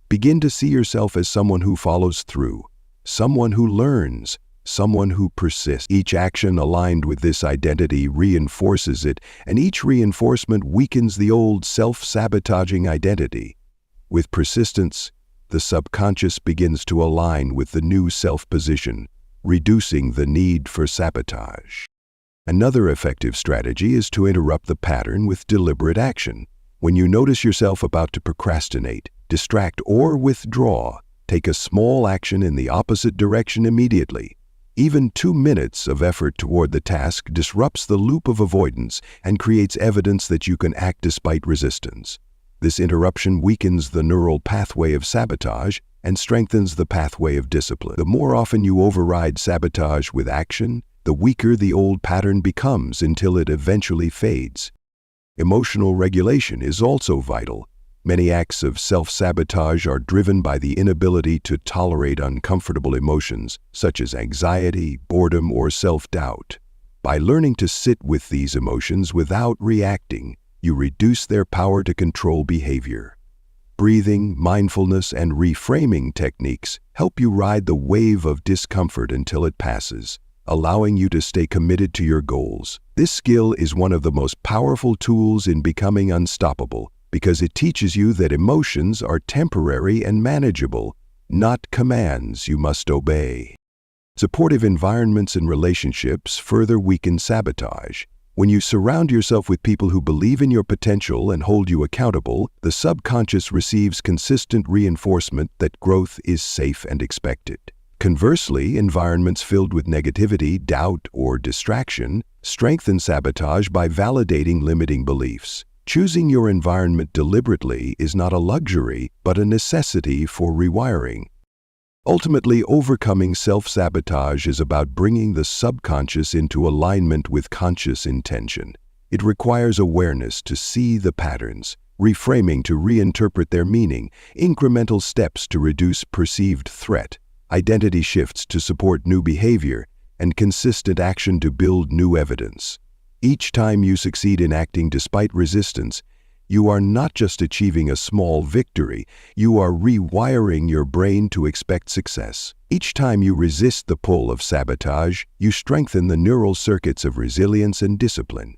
Begin to see yourself as someone who follows through, someone who learns, someone who persists. Each action aligned with this identity reinforces it, and each reinforcement weakens the old self-sabotaging identity. With persistence, the subconscious begins to align with the new self-position, reducing the need for sabotage. Another effective strategy is to interrupt the pattern with deliberate action. When you notice yourself about to procrastinate, distract, or withdraw, take a small action in the opposite direction immediately. Even 2 minutes of effort toward the task disrupts the loop of avoidance and creates evidence that you can act despite resistance. This interruption weakens the neural pathway of sabotage and strengthens the pathway of discipline. The more often you override sabotage with action, the weaker the old pattern becomes until it eventually fades. Emotional regulation is also vital. Many acts of self-sabotage are driven by the inability to tolerate uncomfortable emotions, such as anxiety, boredom, or self-doubt. By learning to sit with these emotions without reacting, you reduce their power to control behavior. Breathing, mindfulness, and reframing techniques help you ride the wave of discomfort until it passes, allowing you to stay committed to your goals. This skill is one of the most powerful tools in becoming unstoppable, because it teaches you that emotions are temporary and manageable, not commands you must obey. Supportive environments and relationships further weaken sabotage. When you surround yourself with people who believe in your potential and hold you accountable, the subconscious receives consistent reinforcement that growth is safe and expected. Conversely, environments filled with negativity, doubt, or distraction strengthen sabotage by validating limiting beliefs. Choosing your environment deliberately is not a luxury, but a necessity for rewiring. Ultimately, overcoming self-sabotage is about bringing the subconscious into alignment with conscious intention. It requires awareness to see the patterns, reframing to reinterpret their meaning, incremental steps to reduce perceived threat, identity shifts to support new behavior, and consistent action to build new evidence. Each time you succeed in acting despite resistance, you are not just achieving a small victory, you are rewiring your brain to expect success. Each time you resist the pull of sabotage, you strengthen the neural circuits of resilience and discipline.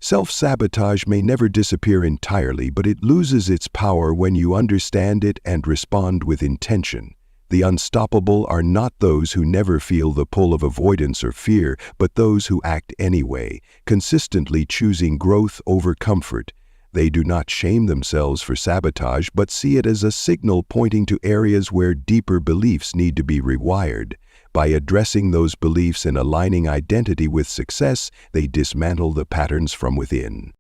Self-sabotage may never disappear entirely, but it loses its power when you understand it and respond with intention. The unstoppable are not those who never feel the pull of avoidance or fear, but those who act anyway, consistently choosing growth over comfort. They do not shame themselves for sabotage, but see it as a signal pointing to areas where deeper beliefs need to be rewired. By addressing those beliefs and aligning identity with success, they dismantle the patterns from within.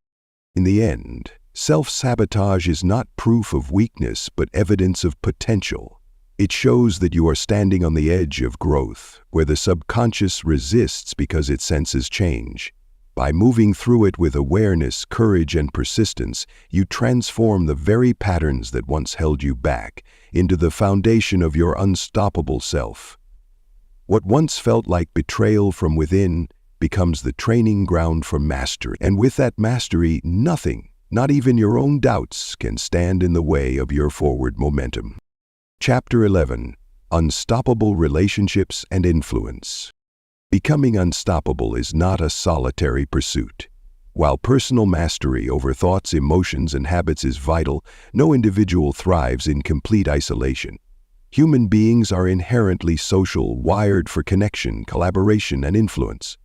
In the end, self-sabotage is not proof of weakness, but evidence of potential. It shows that you are standing on the edge of growth, where the subconscious resists because it senses change. By moving through it with awareness, courage, and persistence, you transform the very patterns that once held you back into the foundation of your unstoppable self. What once felt like betrayal from within becomes the training ground for mastery. And with that mastery, nothing, not even your own doubts, can stand in the way of your forward momentum. Chapter 11. Unstoppable Relationships and Influence. Becoming unstoppable is not a solitary pursuit. While personal mastery over thoughts, emotions, and habits is vital, no individual thrives in complete isolation. Human beings are inherently social, wired for connection, collaboration, and influence.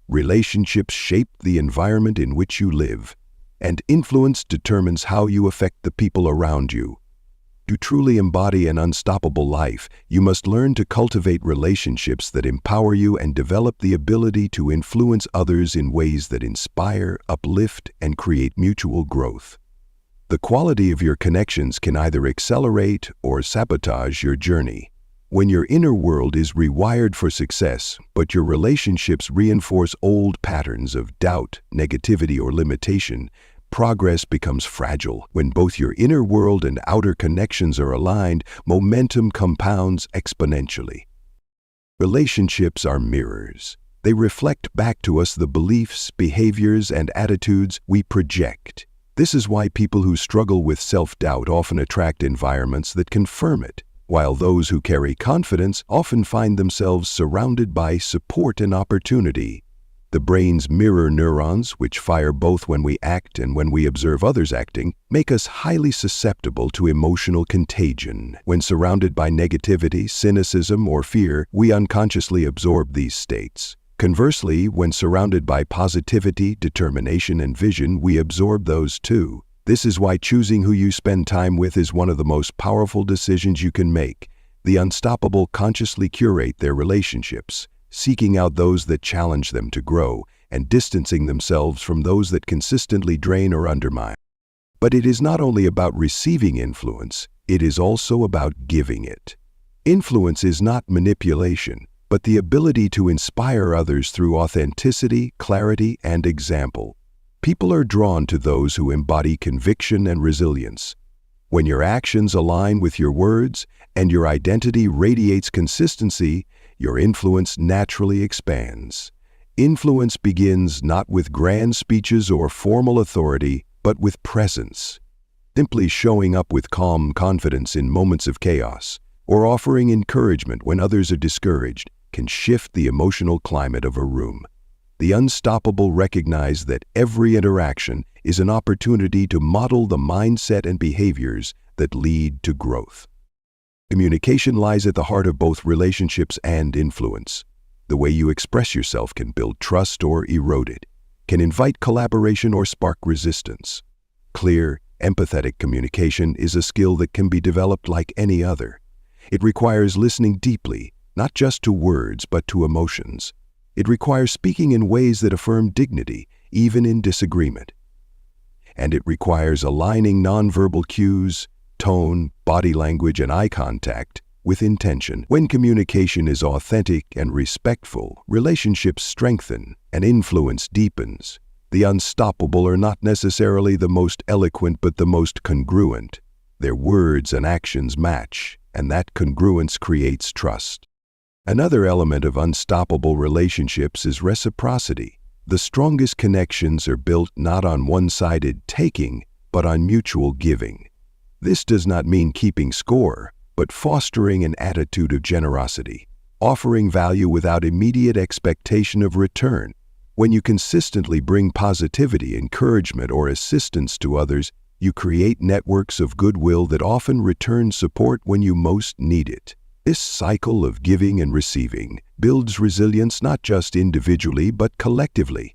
Relationships shape the environment in which you live, and influence determines how you affect the people around you. To truly embody an unstoppable life, you must learn to cultivate relationships that empower you and develop the ability to influence others in ways that inspire, uplift, and create mutual growth. The quality of your connections can either accelerate or sabotage your journey. When your inner world is rewired for success, but your relationships reinforce old patterns of doubt, negativity, or limitation, progress becomes fragile. When both your inner world and outer connections are aligned, momentum compounds exponentially. Relationships are mirrors. They reflect back to us the beliefs, behaviors, and attitudes we project. This is why people who struggle with self-doubt often attract environments that confirm it, while those who carry confidence often find themselves surrounded by support and opportunity. The brain's mirror neurons, which fire both when we act and when we observe others acting, make us highly susceptible to emotional contagion. When surrounded by negativity, cynicism, or fear, we unconsciously absorb these states. Conversely, when surrounded by positivity, determination, and vision, we absorb those too. This is why choosing who you spend time with is one of the most powerful decisions you can make. The unstoppable consciously curate their relationships, seeking out those that challenge them to grow and distancing themselves from those that consistently drain or undermine. But it is not only about receiving influence, it is also about giving it. Influence is not manipulation, but the ability to inspire others through authenticity, clarity, and example. People are drawn to those who embody conviction and resilience. When your actions align with your words and your identity radiates consistency, your influence naturally expands. Influence begins not with grand speeches or formal authority, but with presence. Simply showing up with calm confidence in moments of chaos, or offering encouragement when others are discouraged, can shift the emotional climate of a room. The unstoppable recognize that every interaction is an opportunity to model the mindset and behaviors that lead to growth. Communication lies at the heart of both relationships and influence. The way you express yourself can build trust or erode it, can invite collaboration or spark resistance. Clear, empathetic communication is a skill that can be developed like any other. It requires listening deeply, not just to words but to emotions. It requires speaking in ways that affirm dignity, even in disagreement. And it requires aligning nonverbal cues, tone, body language, and eye contact with intention. When communication is authentic and respectful, relationships strengthen and influence deepens. The unstoppable are not necessarily the most eloquent but the most congruent. Their words and actions match, and that congruence creates trust. Another element of unstoppable relationships is reciprocity. The strongest connections are built not on one-sided taking, but on mutual giving. This does not mean keeping score, but fostering an attitude of generosity, offering value without immediate expectation of return. When you consistently bring positivity, encouragement, or assistance to others, you create networks of goodwill that often return support when you most need it. This cycle of giving and receiving builds resilience not just individually but collectively.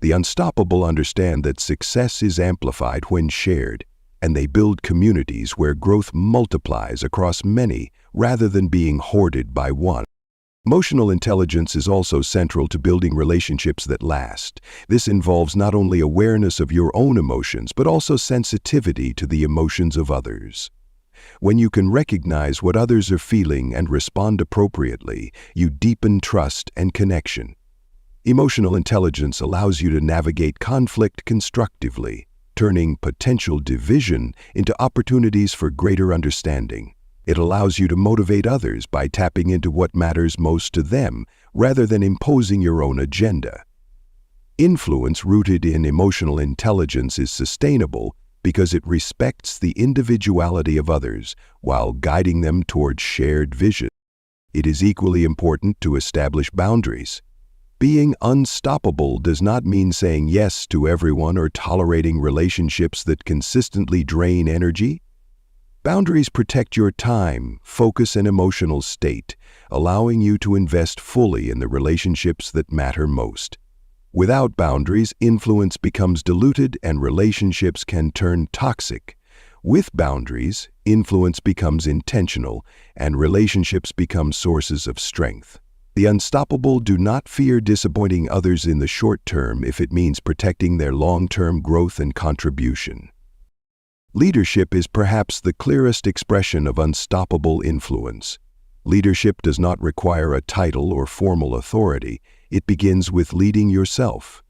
The unstoppable understand that success is amplified when shared, and they build communities where growth multiplies across many rather than being hoarded by one. Emotional intelligence is also central to building relationships that last. This involves not only awareness of your own emotions but also sensitivity to the emotions of others. When you can recognize what others are feeling and respond appropriately, you deepen trust and connection. Emotional intelligence allows you to navigate conflict constructively, turning potential division into opportunities for greater understanding. It allows you to motivate others by tapping into what matters most to them rather than imposing your own agenda. Influence rooted in emotional intelligence is sustainable because it respects the individuality of others while guiding them towards shared vision. It is equally important to establish boundaries. Being unstoppable does not mean saying yes to everyone or tolerating relationships that consistently drain energy. Boundaries protect your time, focus, and emotional state, allowing you to invest fully in the relationships that matter most. Without boundaries, influence becomes diluted and relationships can turn toxic. With boundaries, influence becomes intentional and relationships become sources of strength. The unstoppable do not fear disappointing others in the short term if it means protecting their long-term growth and contribution. Leadership is perhaps the clearest expression of unstoppable influence. Leadership does not require a title or formal authority. It begins with leading yourself.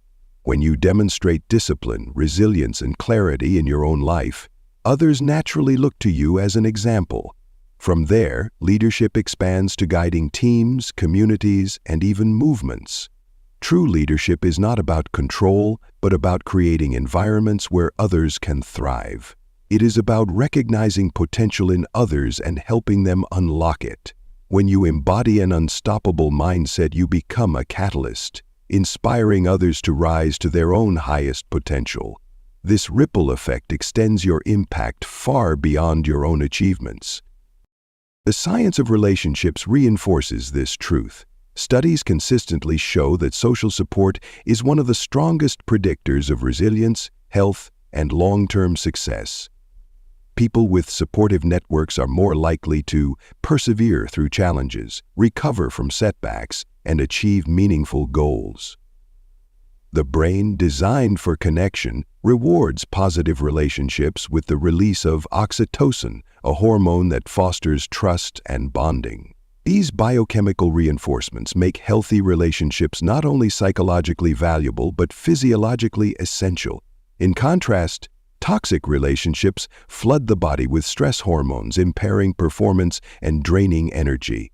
When you demonstrate discipline, resilience, and clarity in your own life, others naturally look to you as an example. From there, leadership expands to guiding teams, communities, and even movements. True leadership is not about control, but about creating environments where others can thrive. It is about recognizing potential in others and helping them unlock it. When you embody an unstoppable mindset, you become a catalyst, inspiring others to rise to their own highest potential. This ripple effect extends your impact far beyond your own achievements. The science of relationships reinforces this truth. Studies consistently show that social support is one of the strongest predictors of resilience, health, and long-term success. People with supportive networks are more likely to persevere through challenges, recover from setbacks, and achieve meaningful goals. The brain, designed for connection, rewards positive relationships with the release of oxytocin, a hormone that fosters trust and bonding. These biochemical reinforcements make healthy relationships not only psychologically valuable but physiologically essential. In contrast, toxic relationships flood the body with stress hormones, impairing performance and draining energy.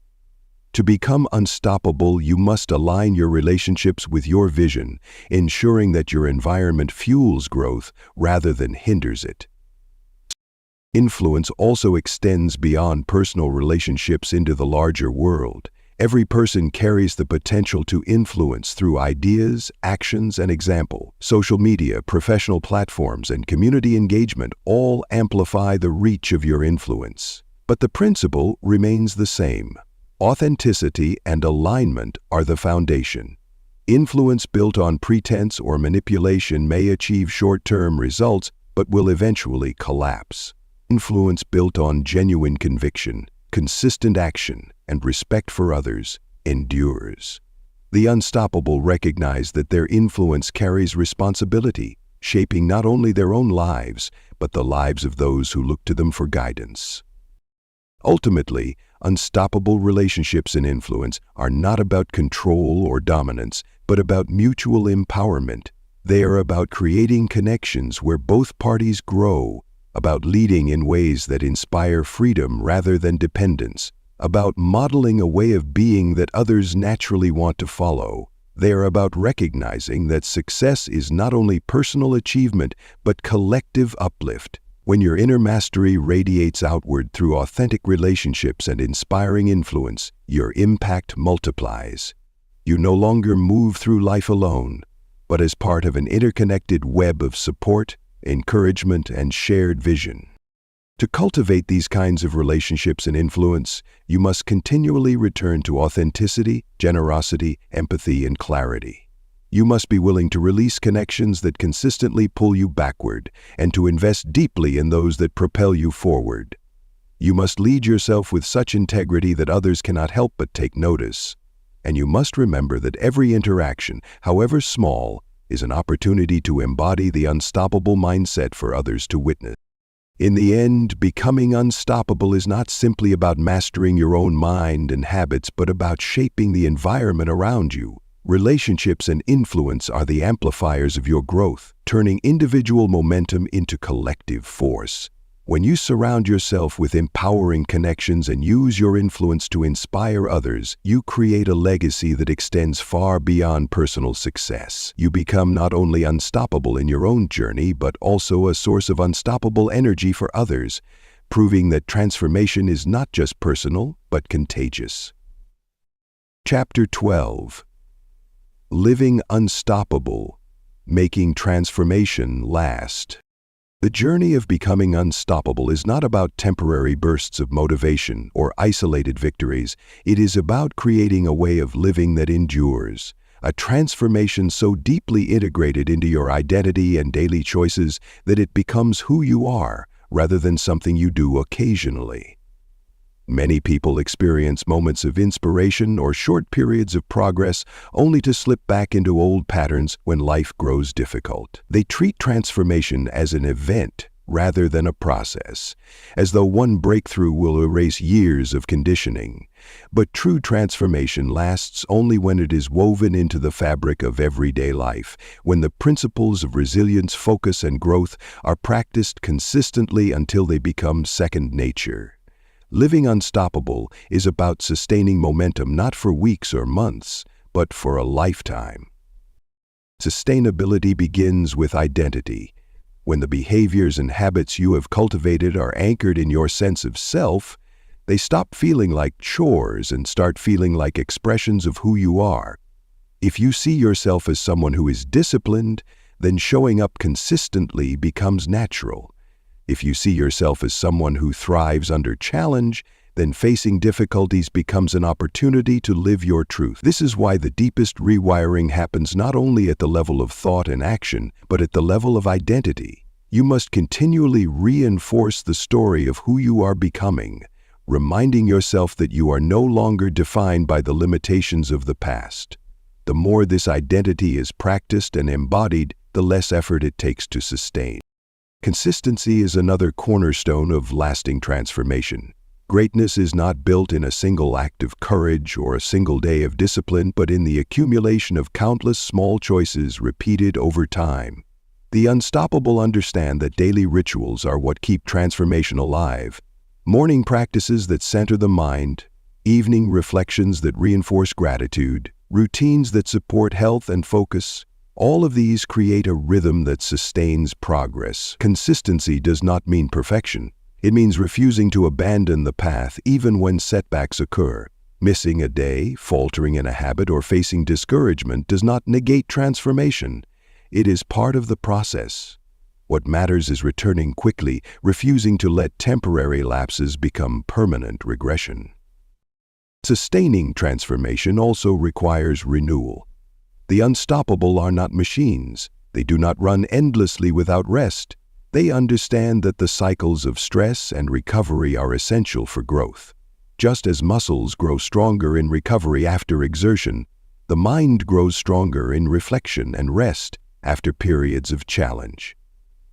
To become unstoppable, you must align your relationships with your vision, ensuring that your environment fuels growth rather than hinders it. Influence also extends beyond personal relationships into the larger world. Every person carries the potential to influence through ideas, actions, and example. Social media, professional platforms, and community engagement all amplify the reach of your influence. But the principle remains the same. Authenticity and alignment are the foundation. Influence built on pretense or manipulation may achieve short-term results, but will eventually collapse. Influence built on genuine conviction, consistent action, and respect for others endures. The unstoppable recognize that their influence carries responsibility, shaping not only their own lives, but the lives of those who look to them for guidance. Ultimately, unstoppable relationships and influence are not about control or dominance, but about mutual empowerment. They are about creating connections where both parties grow, about leading in ways that inspire freedom rather than dependence, about modeling a way of being that others naturally want to follow. They are about recognizing that success is not only personal achievement, but collective uplift. When your inner mastery radiates outward through authentic relationships and inspiring influence, your impact multiplies. You no longer move through life alone, but as part of an interconnected web of support, encouragement, and shared vision. To cultivate these kinds of relationships and influence, you must continually return to authenticity, generosity, empathy, and clarity. You must be willing to release connections that consistently pull you backward and to invest deeply in those that propel you forward. You must lead yourself with such integrity that others cannot help but take notice. And you must remember that every interaction, however small, is an opportunity to embody the unstoppable mindset for others to witness. In the end, becoming unstoppable is not simply about mastering your own mind and habits, but about shaping the environment around you. Relationships and influence are the amplifiers of your growth, turning individual momentum into collective force. When you surround yourself with empowering connections and use your influence to inspire others, you create a legacy that extends far beyond personal success. You become not only unstoppable in your own journey, but also a source of unstoppable energy for others, proving that transformation is not just personal, but contagious. Chapter 12. Living Unstoppable, Making Transformation Last. The journey of becoming unstoppable is not about temporary bursts of motivation or isolated victories. It is about creating a way of living that endures, a transformation so deeply integrated into your identity and daily choices that it becomes who you are rather than something you do occasionally. Many people experience moments of inspiration or short periods of progress only to slip back into old patterns when life grows difficult. They treat transformation as an event rather than a process, as though one breakthrough will erase years of conditioning. But true transformation lasts only when it is woven into the fabric of everyday life, when the principles of resilience, focus, and growth are practiced consistently until they become second nature. Living unstoppable is about sustaining momentum not for weeks or months, but for a lifetime. Sustainability begins with identity. When the behaviors and habits you have cultivated are anchored in your sense of self, they stop feeling like chores and start feeling like expressions of who you are. If you see yourself as someone who is disciplined, then showing up consistently becomes natural. If you see yourself as someone who thrives under challenge, then facing difficulties becomes an opportunity to live your truth. This is why the deepest rewiring happens not only at the level of thought and action, but at the level of identity. You must continually reinforce the story of who you are becoming, reminding yourself that you are no longer defined by the limitations of the past. The more this identity is practiced and embodied, the less effort it takes to sustain. Consistency is another cornerstone of lasting transformation. Greatness is not built in a single act of courage or a single day of discipline, but in the accumulation of countless small choices repeated over time. The unstoppable understand that daily rituals are what keep transformation alive. Morning practices that center the mind, evening reflections that reinforce gratitude, routines that support health and focus, all of these create a rhythm that sustains progress. Consistency does not mean perfection. It means refusing to abandon the path even when setbacks occur. Missing a day, faltering in a habit, or facing discouragement does not negate transformation. It is part of the process. What matters is returning quickly, refusing to let temporary lapses become permanent regression. Sustaining transformation also requires renewal. The unstoppable are not machines. They do not run endlessly without rest. They understand that the cycles of stress and recovery are essential for growth. Just as muscles grow stronger in recovery after exertion, the mind grows stronger in reflection and rest after periods of challenge.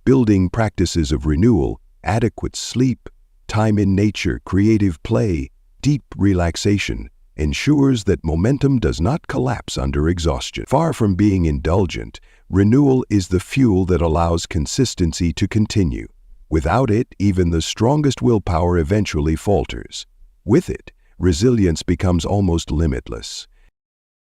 Building practices of renewal, adequate sleep, time in nature, creative play, deep relaxation, ensures that momentum does not collapse under exhaustion. Far from being indulgent, renewal is the fuel that allows consistency to continue. Without it, even the strongest willpower eventually falters. With it, resilience becomes almost limitless.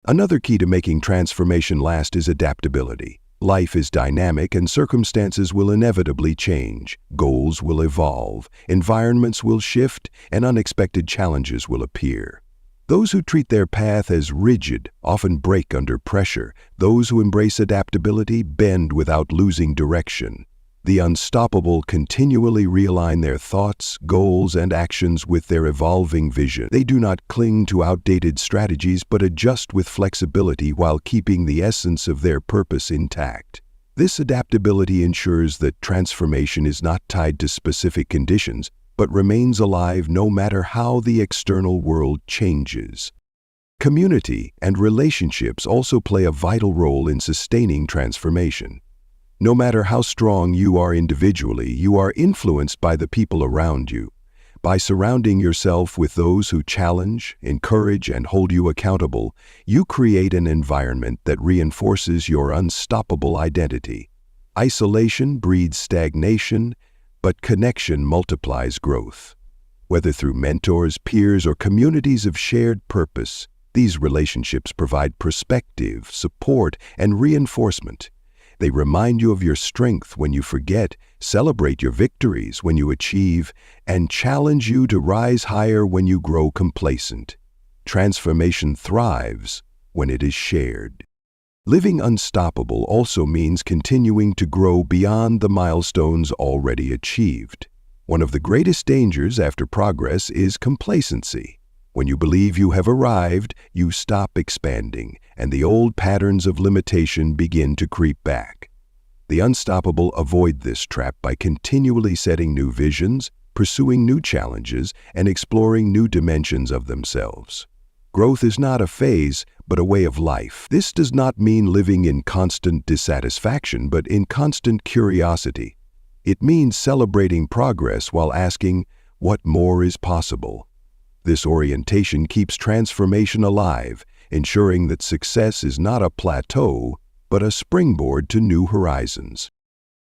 Another key to making transformation last is adaptability. Life is dynamic and circumstances will inevitably change. Goals will evolve, environments will shift, and unexpected challenges will appear. Those who treat their path as rigid often break under pressure. Those who embrace adaptability bend without losing direction. The unstoppable continually realign their thoughts, goals, and actions with their evolving vision. They do not cling to outdated strategies but adjust with flexibility while keeping the essence of their purpose intact. This adaptability ensures that transformation is not tied to specific conditions, but remains alive no matter how the external world changes. Community and relationships also play a vital role in sustaining transformation. No matter how strong you are individually, you are influenced by the people around you. By surrounding yourself with those who challenge, encourage, and hold you accountable, you create an environment that reinforces your unstoppable identity. Isolation breeds stagnation, but connection multiplies growth. Whether through mentors, peers, or communities of shared purpose, these relationships provide perspective, support, and reinforcement. They remind you of your strength when you forget, celebrate your victories when you achieve, and challenge you to rise higher when you grow complacent. Transformation thrives when it is shared. Living unstoppable also means continuing to grow beyond the milestones already achieved. One of the greatest dangers after progress is complacency. When you believe you have arrived, you stop expanding, and the old patterns of limitation begin to creep back. The unstoppable avoid this trap by continually setting new visions, pursuing new challenges, and exploring new dimensions of themselves. Growth is not a phase, but a way of life. This does not mean living in constant dissatisfaction, but in constant curiosity. It means celebrating progress while asking, what more is possible? This orientation keeps transformation alive, ensuring that success is not a plateau, but a springboard to new horizons.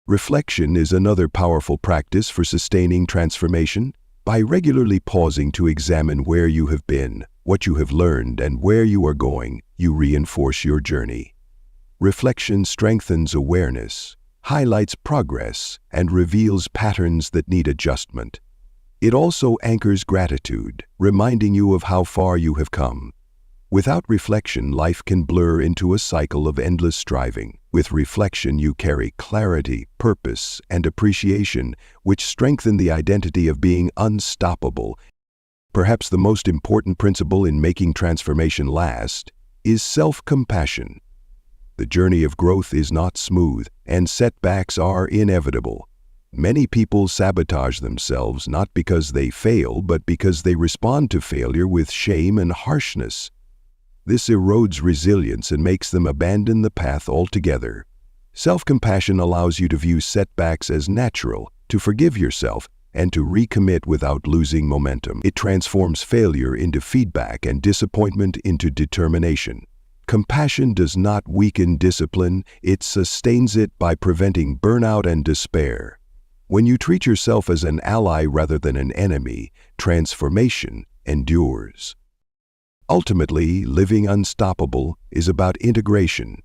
Reflection is another powerful practice for sustaining transformation. By regularly pausing to examine where you have been, what you have learned, and where you are going, you reinforce your journey. Reflection strengthens awareness, highlights progress, and reveals patterns that need adjustment. It also anchors gratitude, reminding you of how far you have come. Without reflection, life can blur into a cycle of endless striving. With reflection, you carry clarity, purpose, and appreciation, which strengthen the identity of being unstoppable. Perhaps the most important principle in making transformation last is self-compassion. The journey of growth is not smooth, and setbacks are inevitable. Many people sabotage themselves not because they fail, but because they respond to failure with shame and harshness. This erodes resilience and makes them abandon the path altogether. Self-compassion allows you to view setbacks as natural, to forgive yourself, and to recommit without losing momentum. It transforms failure into feedback and disappointment into determination. Compassion does not weaken discipline, it sustains it by preventing burnout and despair. When you treat yourself as an ally rather than an enemy, transformation endures. Ultimately, living unstoppable is about integration.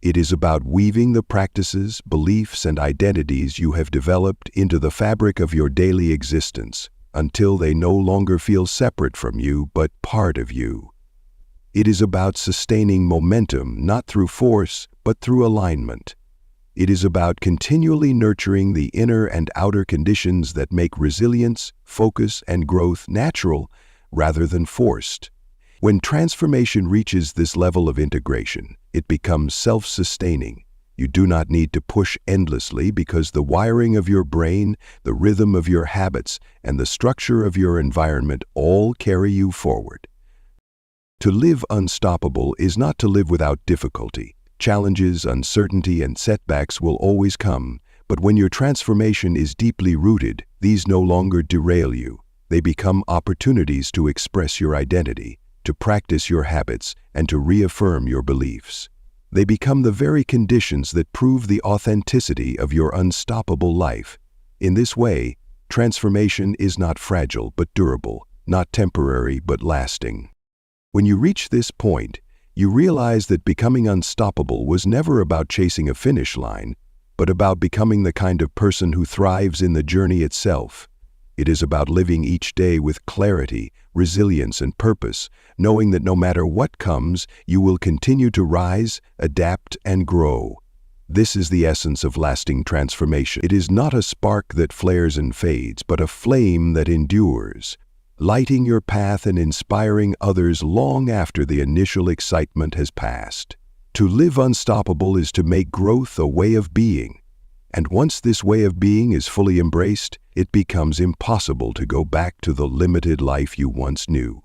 It is about weaving the practices, beliefs, and identities you have developed into the fabric of your daily existence until they no longer feel separate from you but part of you. It is about sustaining momentum not through force but through alignment. It is about continually nurturing the inner and outer conditions that make resilience, focus, and growth natural rather than forced. When transformation reaches this level of integration, it becomes self-sustaining. You do not need to push endlessly because the wiring of your brain, the rhythm of your habits, and the structure of your environment all carry you forward. To live unstoppable is not to live without difficulty. Challenges, uncertainty, and setbacks will always come, but when your transformation is deeply rooted, these no longer derail you. They become opportunities to express your identity, to practice your habits, and to reaffirm your beliefs. They become the very conditions that prove the authenticity of your unstoppable life. In this way, transformation is not fragile but durable, not temporary but lasting. When you reach this point, you realize that becoming unstoppable was never about chasing a finish line, but about becoming the kind of person who thrives in the journey itself. It is about living each day with clarity, resilience, and purpose, knowing that no matter what comes, you will continue to rise, adapt, and grow. This is the essence of lasting transformation. It is not a spark that flares and fades, but a flame that endures, lighting your path and inspiring others long after the initial excitement has passed. To live unstoppable is to make growth a way of being. And once this way of being is fully embraced, it becomes impossible to go back to the limited life you once knew.